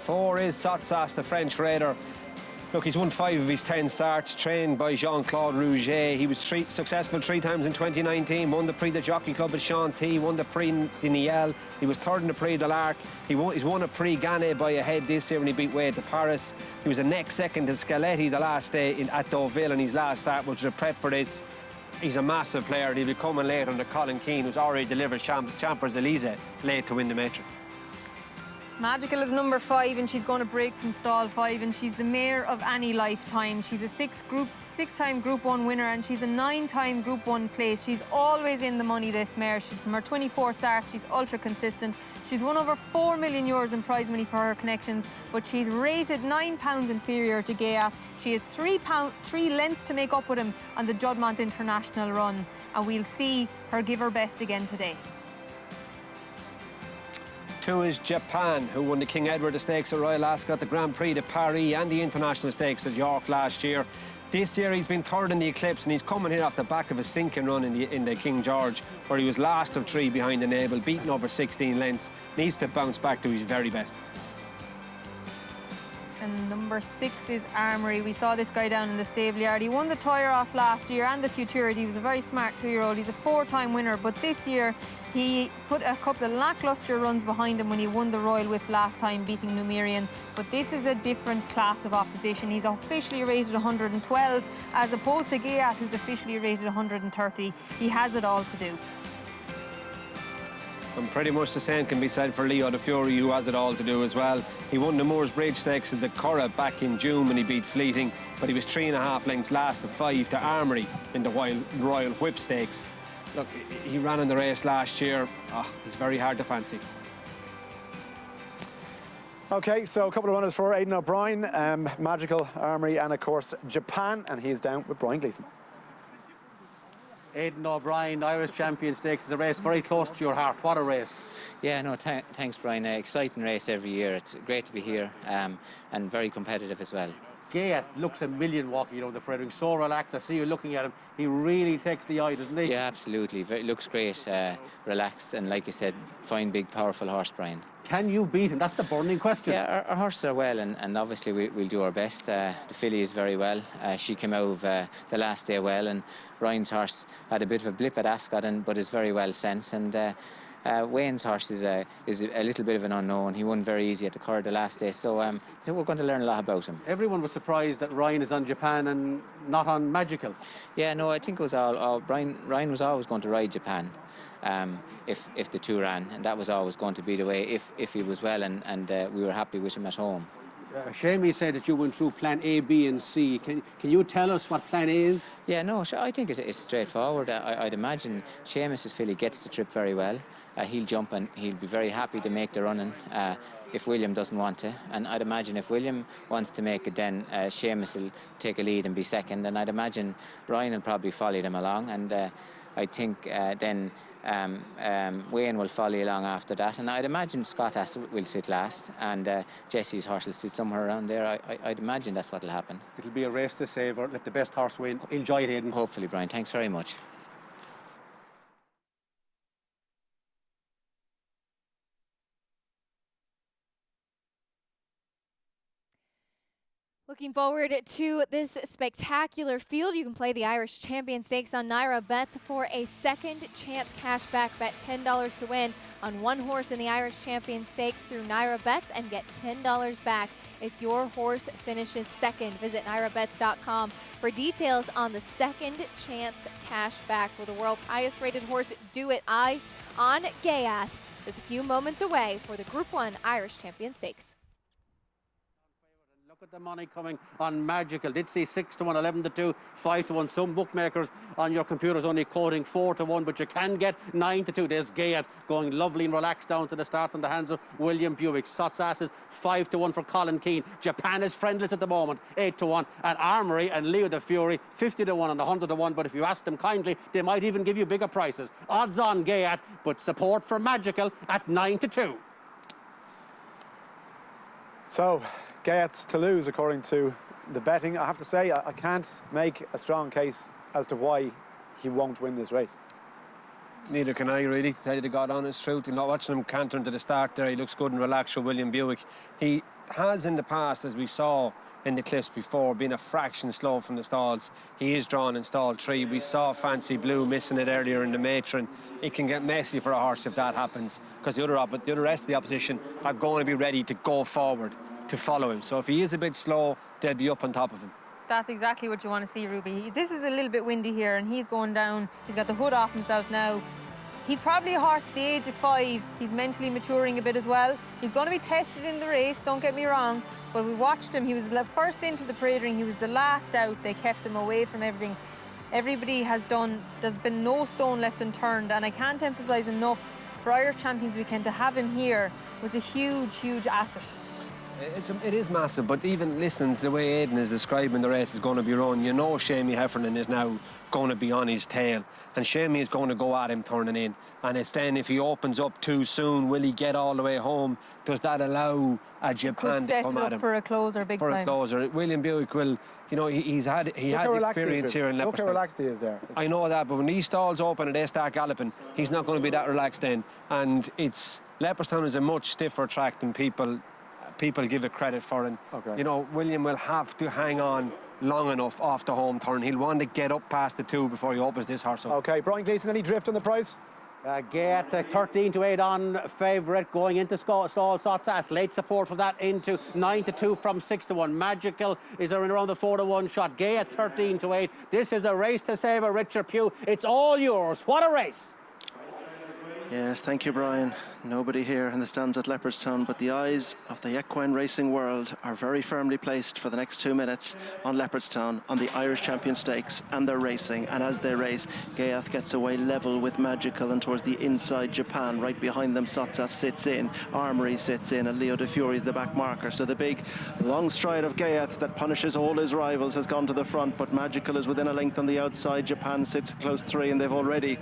4 is Sutsas, the French raider. Look, he's won 5 of his 10 starts, trained by Jean-Claude Rouget. He was successful 3 times in 2019, won the Prix de Jockey Club at Chantilly, won the Prix de Niel. He was 3rd in the Prix de l'Arc. He's won a Prix Gagné by a head this year when he beat Wade to Paris. He was a next second to Scaletti the last day at Deauville in his last start, which was a prep for this. He's a massive player, and he'll be coming late under Colin Keane, who's already delivered Champs-Élysées late to win the Matron.
Magical is number 5, and she's going to break from stall 5, and she's the mare of any lifetime. She's a 6-time Group 1 winner, and she's a 9-time Group 1 place. She's always in the money, this mare. She's from her 24 starts. She's ultra consistent. She's won over €4 million in prize money for her connections, but she's rated £9 inferior to Ghaiyyath. She has 3 lengths to make up with him on the Juddmonte International run, and we'll see her give her best again today.
2 is Japan, who won the King Edward Stakes at Royal Ascot, the Grand Prix de Paris and the International Stakes at York last year. This year he's been 3rd in the Eclipse, and he's coming here off the back of a stinking run in the King George, where he was last of 3 behind the Navel, beaten over 16 lengths. Needs to bounce back to his very best.
And number 6 is Armory. We saw this guy down in the stable yard. He won the Toyros last year and the Futurity. He was a very smart 2-year-old. He's a 4-time winner, but this year he put a couple of lacklustre runs behind him when he won the Royal Whip last time, beating Numerian. But this is a different class of opposition. He's officially rated 112, as opposed to Ghaiyyath, who's officially rated 130. He has it all to do.
And pretty much the same can be said for Leo the Fury, who has it all to do as well. He won the Moors Bridge Stakes at the Curragh back in June when he beat Fleeting. but he was 3.5 lengths last of 5 to Armory in the Royal Whip Stakes. Look, he ran in the race last year. He's very hard to fancy.
Okay, so a couple of runners for Aidan O'Brien, Magical, Armory, and of course Japan, and he's down with Brian Gleeson.
Aidan O'Brien, Irish Champion Stakes, is a race very close to your heart. What a race.
Yeah, no, thanks, Brian. Exciting race every year. It's great to be here and very competitive as well.
Ghaiyyath looks a million walking around the parade, so relaxed. I see you looking at him. He really takes the eye, doesn't he?
Yeah, absolutely. Looks great, relaxed, and like you said, fine, big, powerful horse, Brian.
Can you beat him? That's the burning question.
Yeah, our horses are well, and obviously we'll do our best. The filly is very well. She came out of the last day well, and Ryan's horse had a bit of a blip at Ascot, but is very well since. And Wayne's horse is a little bit of an unknown. He won very easy at the Curragh the last day, so we're going to learn a lot about him.
Everyone was surprised that Ryan is on Japan and not on Magical.
Yeah, no, I think it was all Ryan was always going to ride Japan. If the two ran, and that was always going to be the way if he was well, and we were happy with him at home.
Shamey said that you went through plan A, B and C. Can you tell us what plan A is?
Yeah, no, I think it's straightforward. I'd imagine Seamus's filly gets the trip very well. He'll jump and he'll be very happy to make the running if William doesn't want to. And I'd imagine if William wants to make it, then Seamus will take a lead and be second. And I'd imagine Ryan will probably follow them along. And I think then Wayne will follow along after that, and I'd imagine Scott will sit last, and Jesse's horse will sit somewhere around there. I'd imagine that's what will happen.
It'll be a race to savour. Let the best horse win. Enjoy it, Aidan.
Hopefully, Brian. Thanks very much.
Looking forward to this spectacular field. You can play the Irish Champion Stakes on Naira Bets for a second chance cashback bet, $10 to win on one horse in the Irish Champion Stakes through Naira Bets and get $10 back if your horse finishes second. Visit nairabets.com for details on the second chance cashback. Will the world's highest rated horse do it? Eyes on Ghaiyyath. Just a few moments away for the Group 1 Irish Champion Stakes.
Look at the money coming on Magical. Did see 6 to 1, 11 to 2, 5 to 1. Some bookmakers on your computers only quoting 4 to 1, but you can get 9 to 2. There's Ghaiyyath going lovely and relaxed down to the start in the hands of William Buick. Sots Asses 5 to 1 for Colin Keane. Japan is friendless at the moment, 8 to 1. And Armory and Leo the Fury 50 to 1 and 100 to 1. But if you ask them kindly, they might even give you bigger prices. Odds on Ghaiyyath, but support for Magical at 9 to 2.
So Ghaiyyath's to lose, according to the betting. I have to say, I can't make a strong case as to why he won't win this race.
Neither can I, really, to tell you the God honest truth. You're not watching him canter into the start there. He looks good and relaxed for William Buick. He has in the past, as we saw in the clips before, been a fraction slow from the stalls. He is drawn in stall 3. We saw Fancy Blue missing it earlier in the Matron. It can get messy for a horse if that happens, because the rest of the opposition are going to be ready to go forward to follow him. So if he is a bit slow, they'll be up on top of him.
That's exactly what you want to see, Ruby. This is a little bit windy here, and he's going down. He's got the hood off himself now. He's probably a horse at the age of 5. He's mentally maturing a bit as well. He's going to be tested in the race, don't get me wrong, but we watched him. He was the first into the parade ring. He was the last out. They kept him away from everything. Everybody has done, there's been no stone left unturned, and I can't emphasise enough, for Irish Champions Weekend to have him here was a huge, huge asset.
It is massive, but even listening to the way Aidan is describing the race is going to be run, you know Shamey Heffernan is now going to be on his tail, and Shamey is going to go at him turning in, and it's then if he opens up too soon, will he get all the way home? Does that allow a Japan to come at him?
For a closer, big
time.
For
a closer. William Buick will, you know, he has experience here in Leopardstown.
Look how relaxed he is there.
I know that, but when these stalls open and they start galloping, he's not going to be that relaxed then, and Leopardstown is a much stiffer track than people give it credit for, and you know, William will have to hang on long enough off the home turn. He'll want to get up past the 2 before he opens this horse up.
Okay, Brian Gleeson, any drift on the price?
Ghaiyyath 13 to 8 on favourite going into stall. Sots Ass late support for that into 9 to 2 from 6 to 1. Magical is around the 4 to 1 shot. Ghaiyyath 13 to 8. This is a race to savour. Richard Pugh, it's all yours. What a race!
Yes, thank you, Brian. Nobody here in the stands at Leopardstown, but the eyes of the equine racing world are very firmly placed for the next 2 minutes on Leopardstown, on the Irish Champion Stakes, and they're racing. And as they race, Ghaiyyath gets away level with Magical, and towards the inside, Japan. Right behind them, Sotsas sits in, Armory sits in, and Leo De Fury is the back marker. So the big, long stride of Ghaiyyath that punishes all his rivals has gone to the front, but Magical is within a length on the outside. Japan sits close 3, and they've already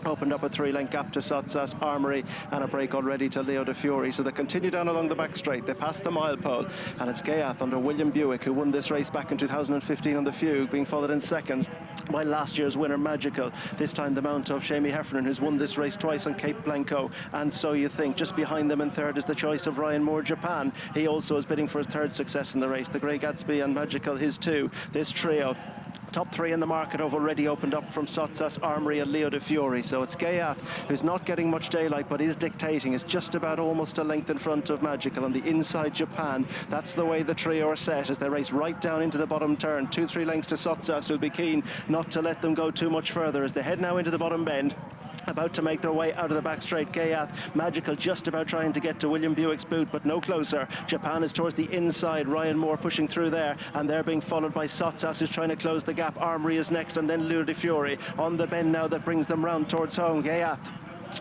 opened up a 3-length gap to Sotsas, Armory, and a break already to Leo De Fury. So they continue down along the back straight. They pass the milepole, and it's Ghaiyyath under William Buick, who won this race back in 2015 on the Fugue, being followed in second by last year's winner Magical. This time the mount of Shamie Heffernan, who's won this race twice on Cape Blanco. And So You Think. Just behind them in third is the choice of Ryan Moore, Japan. He also is bidding for his third success in the race. The Grey Gatsby and Magical, his two. This trio, top 3 in the market, have already opened up from Sotsas, Armory, and Leo De Fury. So it's Ghaiyyath, who's not getting much daylight but is dictating, is just about almost a length in front of Magical. On the inside, Japan. That's the way the trio are set as they race right down into the bottom turn. 2-3 lengths to Sotsas, who'll be keen not to let them go too much further as they head now into the bottom bend, about to make their way out of the back straight. Ghaiyyath, Magical just about trying to get to William Buick's boot, but no closer. Japan is towards the inside, Ryan Moore pushing through there, and they're being followed by Sotsas, who's trying to close the gap. Armory is next, and then Leo De Fury on the bend now that brings them round towards home. Ghaiyyath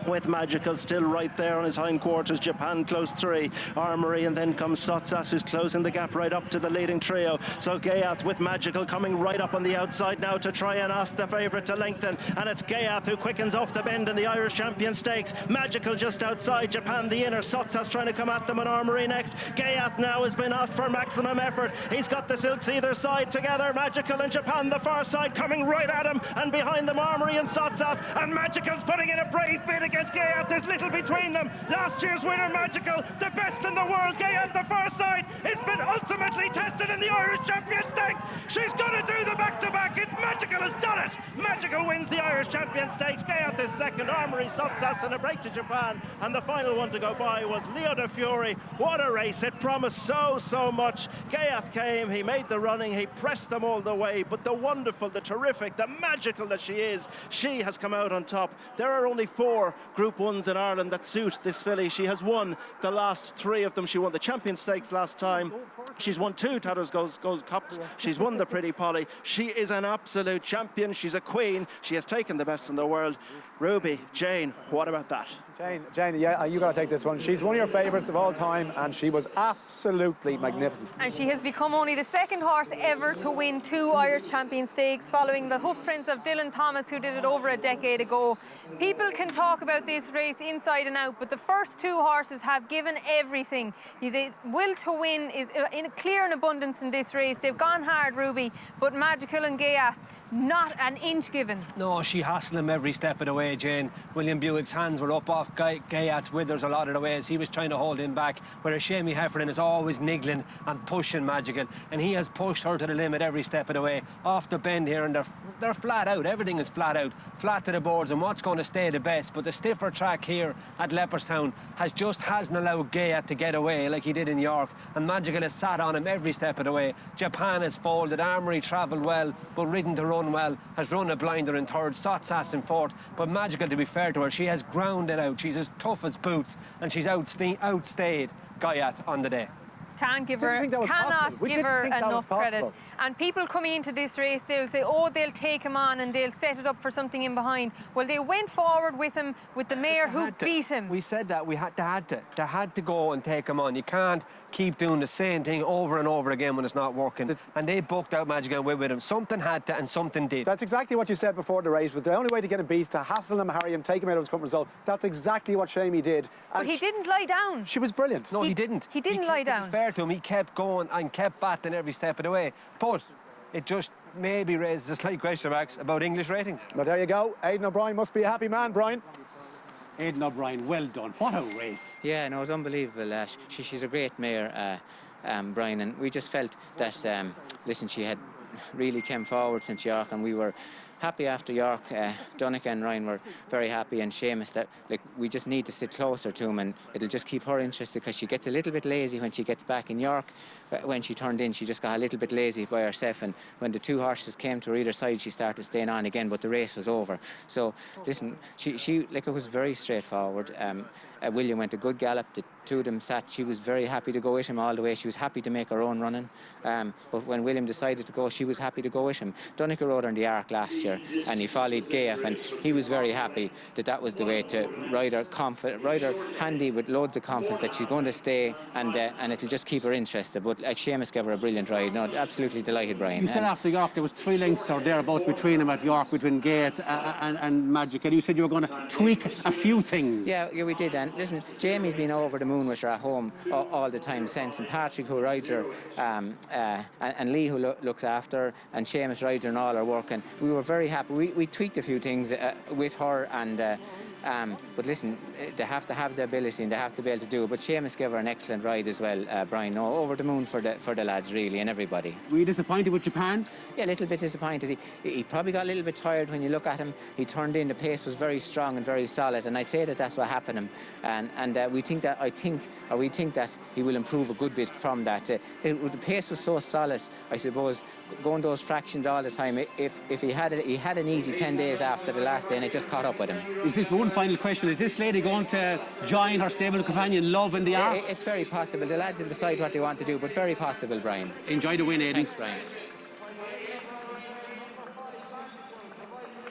with Magical still right there on his hindquarters. Japan close 3, Armory, and then comes Sotsas, who's closing the gap right up to the leading trio. So Ghaiyyath with Magical coming right up on the outside now to try and ask the favourite to lengthen, and it's Ghaiyyath who quickens off the bend in the Irish Champion Stakes. Magical just outside, Japan the inner, Sotsas trying to come at them, and Armory next. Ghaiyyath now has been asked for maximum effort. He's got the silks either side together. Magical and Japan the far side coming right at him, and behind them Armory and Sotsas, and Magical's putting in a brave bid against Ghaiyyath. There's little between them. Last year's winner Magical, the best in the world. Ghaiyyath the far side has been ultimately tested in the Irish Champion Stakes. She's going to do the back-to-back. It's Magical has done it. Magical wins the Irish Champion Stakes. Ghaiyyath is second, Armory, Sotsas, and a break to Japan. And the final one to go by was Leo De Fury. What a race. It promised so much. Ghaiyyath came, he made the running, he pressed them all the way, but the wonderful, the terrific, the Magical that she is, she has come out on top. There are only 4 Group 1s in Ireland that suit this filly. She has won the last 3 of them. She won the Champion Stakes last time. She's won 2 Tatter's Gold Cups. She's won the Pretty Polly. She is an absolute champion. She's a queen. She has taken the best in the world. Ruby, Jane, what about that?
Jane, yeah, you got to take this one. She's one of your favourites of all time, and she was absolutely magnificent.
And she has become only the 2nd horse ever to win 2 Irish Champion Stakes, following the hoofprints of Dylan Thomas, who did it over a decade ago. People can talk about this race inside and out, but the first 2 horses have given everything. The will to win is in clear and abundance in this race. They've gone hard, Ruby, but Magical and Ghaiyyath, not an inch given.
No, she hassled him every step of the way, Jane. William Buick's hands were up off Ghaiyyath's withers a lot of the way as he was trying to hold him back, whereas Shamie Heffernan is always niggling and pushing Magical, and he has pushed her to the limit every step of the way. Off the bend here, and they're flat out. Everything is flat out, flat to the boards, and what's going to stay the best. But the stiffer track here at Leopardstown hasn't allowed Ghaiyyath to get away like he did in York, and Magical has sat on him every step of the way. Japan has folded, Armory travelled well, but ridden to run well, has run a blinder in third, Sotsas in fourth. But Magical, to be fair to her, she has ground it out. She's as tough as boots, and she's outstayed Ghaiyyath on the day.
Cannot give her enough credit. And people coming into this race, they'll say, oh, they'll take him on and they'll set it up for something in behind. Well, they went forward with him, with the mare who beat him.
We said that. They had to go and take him on. You can't keep doing the same thing over and over again when it's not working. And they booked out Magic and went with him. Something had to and something did.
That's exactly what you said before the race. Was the only way to get him beat, to hassle him, harry him, take him out of his comfort zone. That's exactly what Shamie did.
But he didn't lie down.
She was brilliant.
No, he didn't.
He didn't lie down.
To be fair to him, he kept going and kept batting every step of the way. But it just maybe raises a slight question marks about English ratings.
Well, there you go. Aidan O'Brien must be a happy man, Brian.
Aidan O'Brien, well done. What a race.
Yeah, no, it was unbelievable. She's a great mare, Brian, and we just felt that, listen, she had really came forward since York, and we were happy after York. Donica and Ryan were very happy, and Seamus, that like we just need to sit closer to him, and it'll just keep her interested, because she gets a little bit lazy when she gets back in York. When she turned in, she just got a little bit lazy by herself, and when the two horses came to either side, she started staying on again, but the race was over. So listen, she like, it was very straightforward. William went a good gallop. The two of them sat. She was very happy to go with him all the way. She was happy to make her own running. But when William decided to go, she was happy to go with him. Donica rode on the Arc last year, and he followed Ghaiyyath, and he was very happy that that was the way to ride her handy with loads of confidence that she's going to stay, and it'll just keep her interested. But like, Seamus gave her a brilliant ride. No, absolutely delighted, Brian.
You said after York there was 3 lengths or thereabouts between them at York, between Ghaiyyath and Magic, and you said you were going to tweak a few things.
Yeah, we did. And listen, Jamie's been over the moon with her at home all the time since, and Patrick, who rides her, and Lee, who looks after her, and Seamus rides her and all her work, and we were very happy. We tweaked a few things with her, and but listen, they have to have the ability and they have to be able to do it. But Seamus gave her an excellent ride as well, Brian. No, over the moon for the lads, really, and everybody.
Were you disappointed with Japan?
Yeah, a little bit disappointed. He probably got a little bit tired when you look at him. He turned in, the pace was very strong and very solid, and I'd say that that's what happened to him. And we think that he will improve a good bit from that. The pace was so solid, I suppose, going those fractions all the time. If he had an easy 10 days after the last day, and it just caught up with him.
Is this one final question? Is this lady going to join her stable companion Love in the Arc?
It's very possible. The lads will decide what they want to do, but very possible, Brian.
Enjoy the win, Aidan.
Thanks, Brian.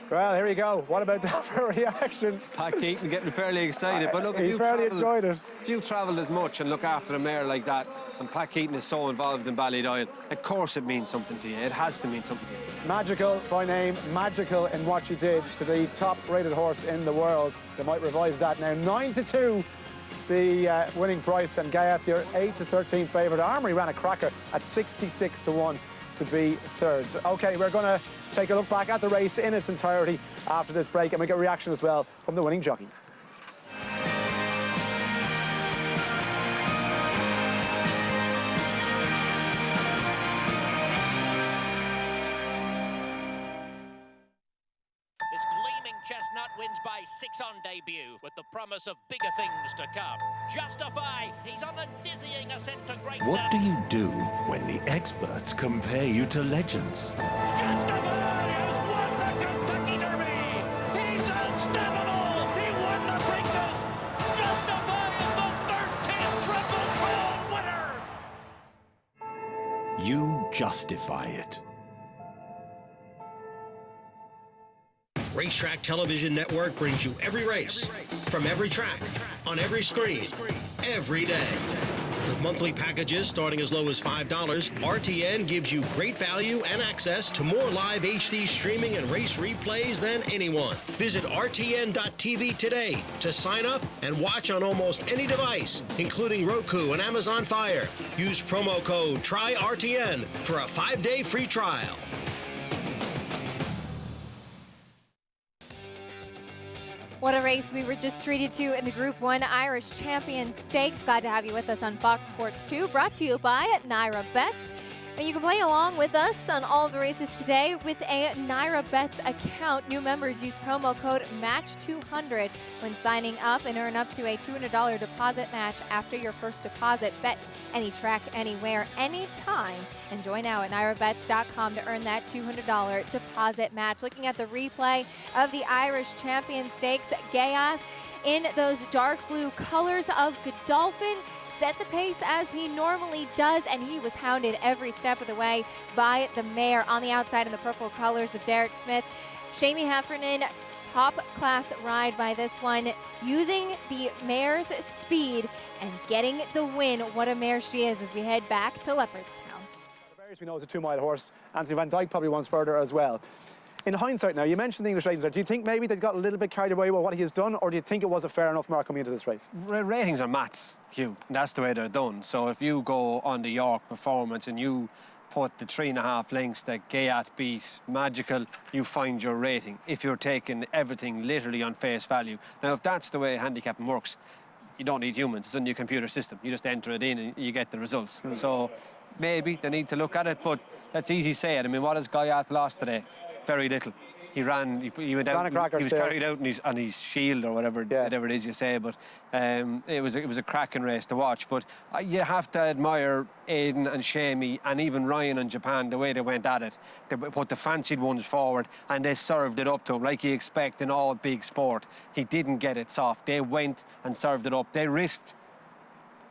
Well, here you go. What about that for a reaction?
Pat Keaton getting fairly excited, but look,
he fairly enjoyed it.
If you've travelled as much and look after a mare like that, and Pat Keaton is so involved in Ballydoyle, of course it means something to you. It has to mean something to you.
Magical by name, magical in what she did to the top-rated horse in the world. They might revise that now. 9-2, the winning price, and Ghaiyyath, your 8-13 favourite. Armory ran a cracker at 66-1 to be third. OK, we're going to take a look back at the race in its entirety after this break, and we get a reaction as well from the winning jockey.
This gleaming chestnut wins by 6 on debut, with the promise of bigger things to come. Justify, he's on a dizzying ascent to greatness.
What do you do when the experts compare you to legends?
Justify has won the Kentucky Derby! He's unstoppable! He won the Preakness! Justify is the 13th Triple Crown winner!
You justify it.
Racetrack Television Network brings you every race, from every track, on every screen, every day. With monthly packages starting as low as $5, RTN gives you great value and access to more live HD streaming and race replays than anyone. Visit RTN.tv today to sign up and watch on almost any device, including Roku and Amazon Fire. Use promo code TRYRTN for a 5-day free trial.
What a race we were just treated to in the Group 1 Irish Champion Stakes. Glad to have you with us on Fox Sports 2, brought to you by Naira Bets. And you can play along with us on all of the races today with a Naira Bets account. New members use promo code MATCH200 when signing up and earn up to a $200 deposit match after your first deposit. Bet any track, anywhere, anytime. And join now at NairaBets.com to earn that $200 deposit match. Looking at the replay of the Irish Champion Stakes, Ghaiyyath in those dark blue colors of Godolphin set the pace as he normally does, and he was hounded every step of the way by the mare on the outside in the purple colors of Derek Smith. Shamie Heffernan, top class ride by this one, using the mare's speed and getting the win. What a mare she is as we head back to Leopardstown.
We know is a 2-mile horse. Anthony Van Dyke probably wants further as well. In hindsight now, you mentioned the English ratings there. Do you think maybe they got a little bit carried away with what he has done, or do you think it was a fair enough mark coming into this race?
Ratings are maths, Hugh. That's the way they're done. So if you go on the York performance and you put the 3.5 lengths that Ghaiyyath beat Magical, you find your rating, if you're taking everything literally on face value. Now, if that's the way handicapping works, you don't need humans. It's a new computer system. You just enter it in and you get the results. So maybe they need to look at it, but that's easy to say it. I mean, what has Ghaiyyath lost today? Very little. he ran. He went out. He was carried out on his shield or whatever it is you say. But it was a cracking race to watch. But you have to admire Aidan and Shamey and even Ryan and Japan, the way they went at it. They put the fancied ones forward and they served it up to him like you expect in all big sport. He didn't get it soft. They went and served it up. They risked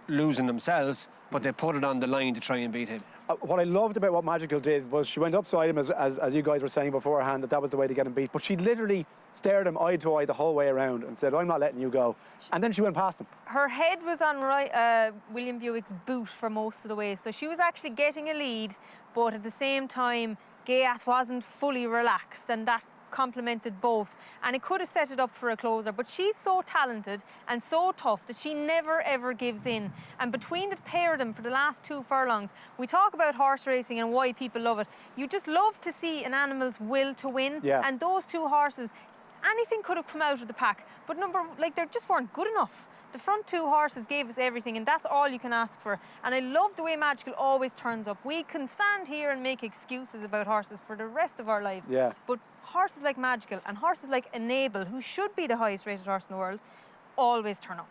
losing themselves, but they put it on the line to try and beat him.
What I loved about what Magical did was she went upside him, as you guys were saying beforehand, that was the way to get him beat. But she literally stared him eye to eye the whole way around and said, I'm not letting you go. And then she went past him.
Her head was on William Buick's boot for most of the way. So she was actually getting a lead, but at the same time, Ghaiyyath wasn't fully relaxed, and that complemented both, and it could have set it up for a closer. But she's so talented and so tough that she never ever gives in. And between the pair of them for the last 2 furlongs, we talk about horse racing and why people love it. You just love to see an animal's will to win. And those 2 horses, anything could have come out of the pack, but they just weren't good enough. The front 2 horses gave us everything, and that's all you can ask for. And I love the way Magical always turns up. We can stand here and make excuses about horses for the rest of our lives. But horses like Magical and horses like Enable, who should be the highest rated horse in the world, always turn up.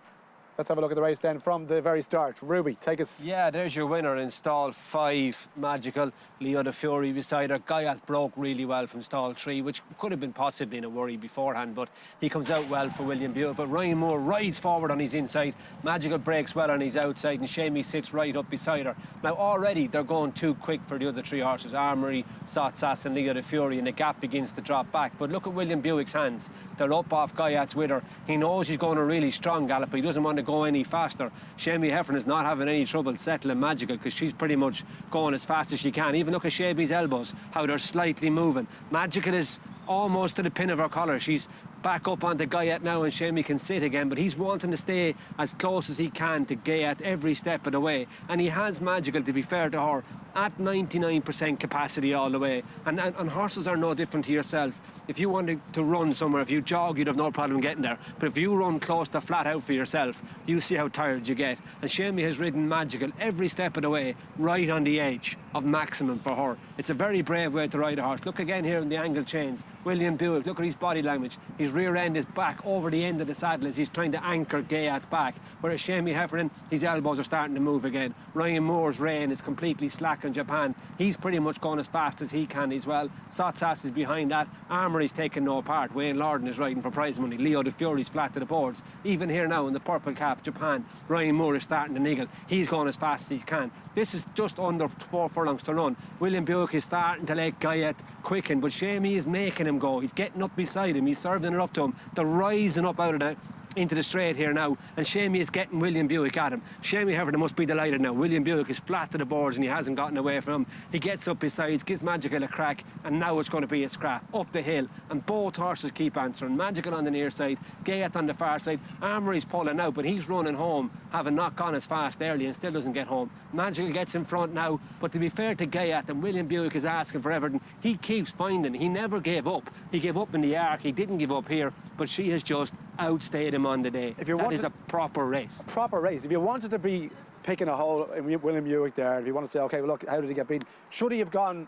Let's have a look at the race then from the very start. Ruby, take us.
Yeah, there's your winner in stall 5, Magical. Leo the Fury beside her. Ghaiyyath broke really well from stall 3, which could have been possibly a worry beforehand, but he comes out well for William Buick. But Ryan Moore rides forward on his inside. Magical breaks well on his outside, and Shamey sits right up beside her. Now, already they're going too quick for the other 3 horses, Armory, Sotsas and Leo the Fury, and the gap begins to drop back. But look at William Buick's hands. They're up off Ghaiyyath's with her. He knows he's going a really strong gallop, but he doesn't want to go any faster. Shamey Heffern is not having any trouble settling Magical because she's pretty much going as fast as she can. Even look at Shamey's elbows, how they're slightly moving. Magical is almost to the pin of her collar. She's back up onto Ghaiyyath now, and Shamey can sit again, but he's wanting to stay as close as he can to Ghaiyyath every step of the way. And he has Magical, to be fair to her, at 99% capacity all the way. And horses are no different to yourself. If you wanted to run somewhere, if you jog, you'd have no problem getting there. But if you run close to flat out for yourself, you see how tired you get. And Shamey has ridden Magical every step of the way, right on the edge of maximum for her. It's a very brave way to ride a horse. Look again here in the angle chains. William Buick, look at his body language. His rear end is back over the end of the saddle as he's trying to anchor Ghaiyyath back. Whereas Shamey Heffern, his elbows are starting to move again. Ryan Moore's rein is completely slack in Japan. He's pretty much going as fast as he can as well. Sotsas is behind that. Armory's taking no part. Wayne Lorden is riding for prize money. Leo the Fury's flat to the boards. Even here now in the purple cap, Japan, Ryan Moore is starting to niggle. He's going as fast as he can. This is just under 4 furlongs to run. William Buick is starting to let Ghaiyyath quicken, but Shamey is making him go. He's getting up beside him. He's serving it up to him. They're rising up out of into the straight here now, and Shamey is getting William Buick at him. Shamey Heffern must be delighted now. William Buick is flat to the boards and he hasn't gotten away from him. He gets up besides, gives Magical a crack, and now it's going to be a scrap up the hill, and both horses keep answering. Magical on the near side, Ghaiyyath on the far side. Armory's pulling out, but he's running home, having not gone as fast early and still doesn't get home. Magical gets in front now, but to be fair to Ghaiyyath, and William Buick is asking for everything, he keeps finding. He never gave up. He gave up in the arc, he didn't give up here, but she has just outstayed him on the day. That is a proper race.
A proper race. If you wanted to be picking a hole in William Buick there, if you want to say, OK, well, look, how did he get beaten? Should he have gone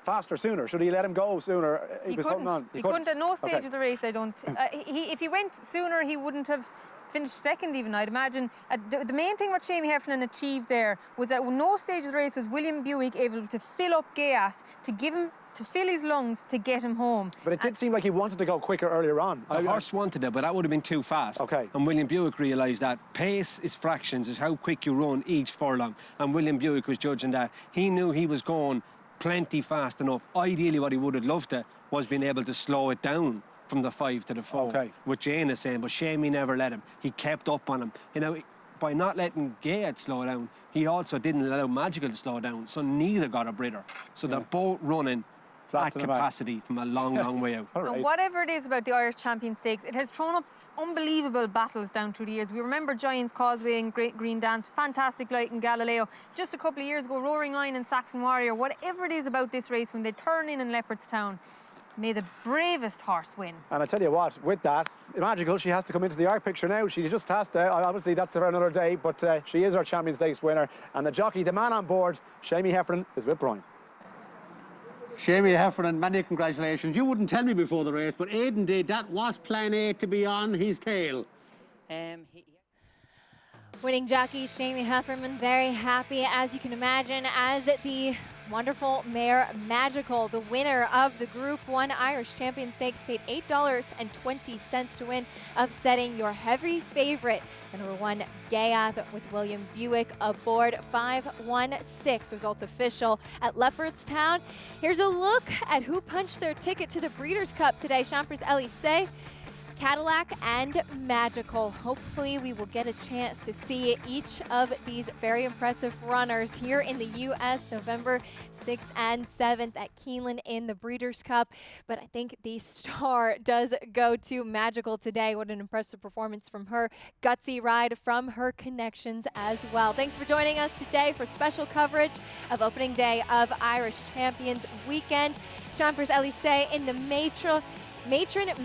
faster sooner? Should he let him go sooner?
He couldn't at no stage of the race, I don't. If he went sooner, he wouldn't have finished second even, I'd imagine. The main thing what Shamey Heffern achieved there was that at no stage of the race was William Buick able to fill up Ghaiyyath, to fill his lungs to get him home.
But it did seem like he wanted to go quicker earlier on.
The horse wanted it, but that would have been too fast.
Okay.
And William Buick realised that pace is fractions, is how quick you run each furlong. And William Buick was judging that. He knew he was going plenty fast enough. Ideally, what he would have loved to was being able to slow it down from the 5 to the 4.
Okay.
What Jane is saying, but Shamey never let him. He kept up on him. You know, by not letting Ghaiyyath slow down, he also didn't allow Magical to slow down, so neither got a breather. So they're both running at capacity from a long, long way out.
And whatever it is about the Irish Champion Stakes, it has thrown up unbelievable battles down through the years. We remember Giant's Causeway and Great Green Dance, Fantastic Light and Galileo. Just a couple of years ago, Roaring Lion and Saxon Warrior. Whatever it is about this race, when they turn in Leopardstown, may the bravest horse win.
And I tell you what, with that, Magical, she has to come into the arc picture now. She just has to. Obviously, that's for another day, but she is our Champion Stakes winner. And the jockey, the man on board, Shamey Heffern, is with Brian.
Shamie Heffernan, many congratulations. You wouldn't tell me before the race, but Aidan did. That was plan A to be on his tail.
Winning jockey Shamie Heffernan, very happy, as you can imagine, as the wonderful mare Magical, the winner of the Group 1 Irish Champion Stakes, paid $8.20 to win, upsetting your heavy favorite, the number 1 Ghaiyyath with William Buick aboard. 5-1-6, results official at Leopardstown. Here's a look at who punched their ticket to the Breeders' Cup today. Champs-Élysées, Cadillac and Magical. Hopefully we will get a chance to see each of these very impressive runners here in the U.S. November 6th and 7th at Keeneland in the Breeders' Cup. But I think the star does go to Magical today. What an impressive performance from her. Gutsy ride from her connections as well. Thanks for joining us today for special coverage of opening day of Irish Champions Weekend. Champs-Élysées in the Matron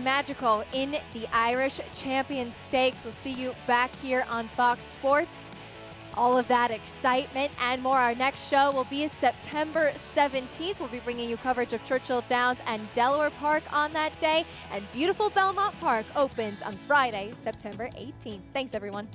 Magical in the Irish Champion Stakes. We'll see you back here on Fox Sports. All of that excitement and more. Our next show will be September 17th. We'll be bringing you coverage of Churchill Downs and Delaware Park on that day. And beautiful Belmont Park opens on Friday, September 18th. Thanks, everyone.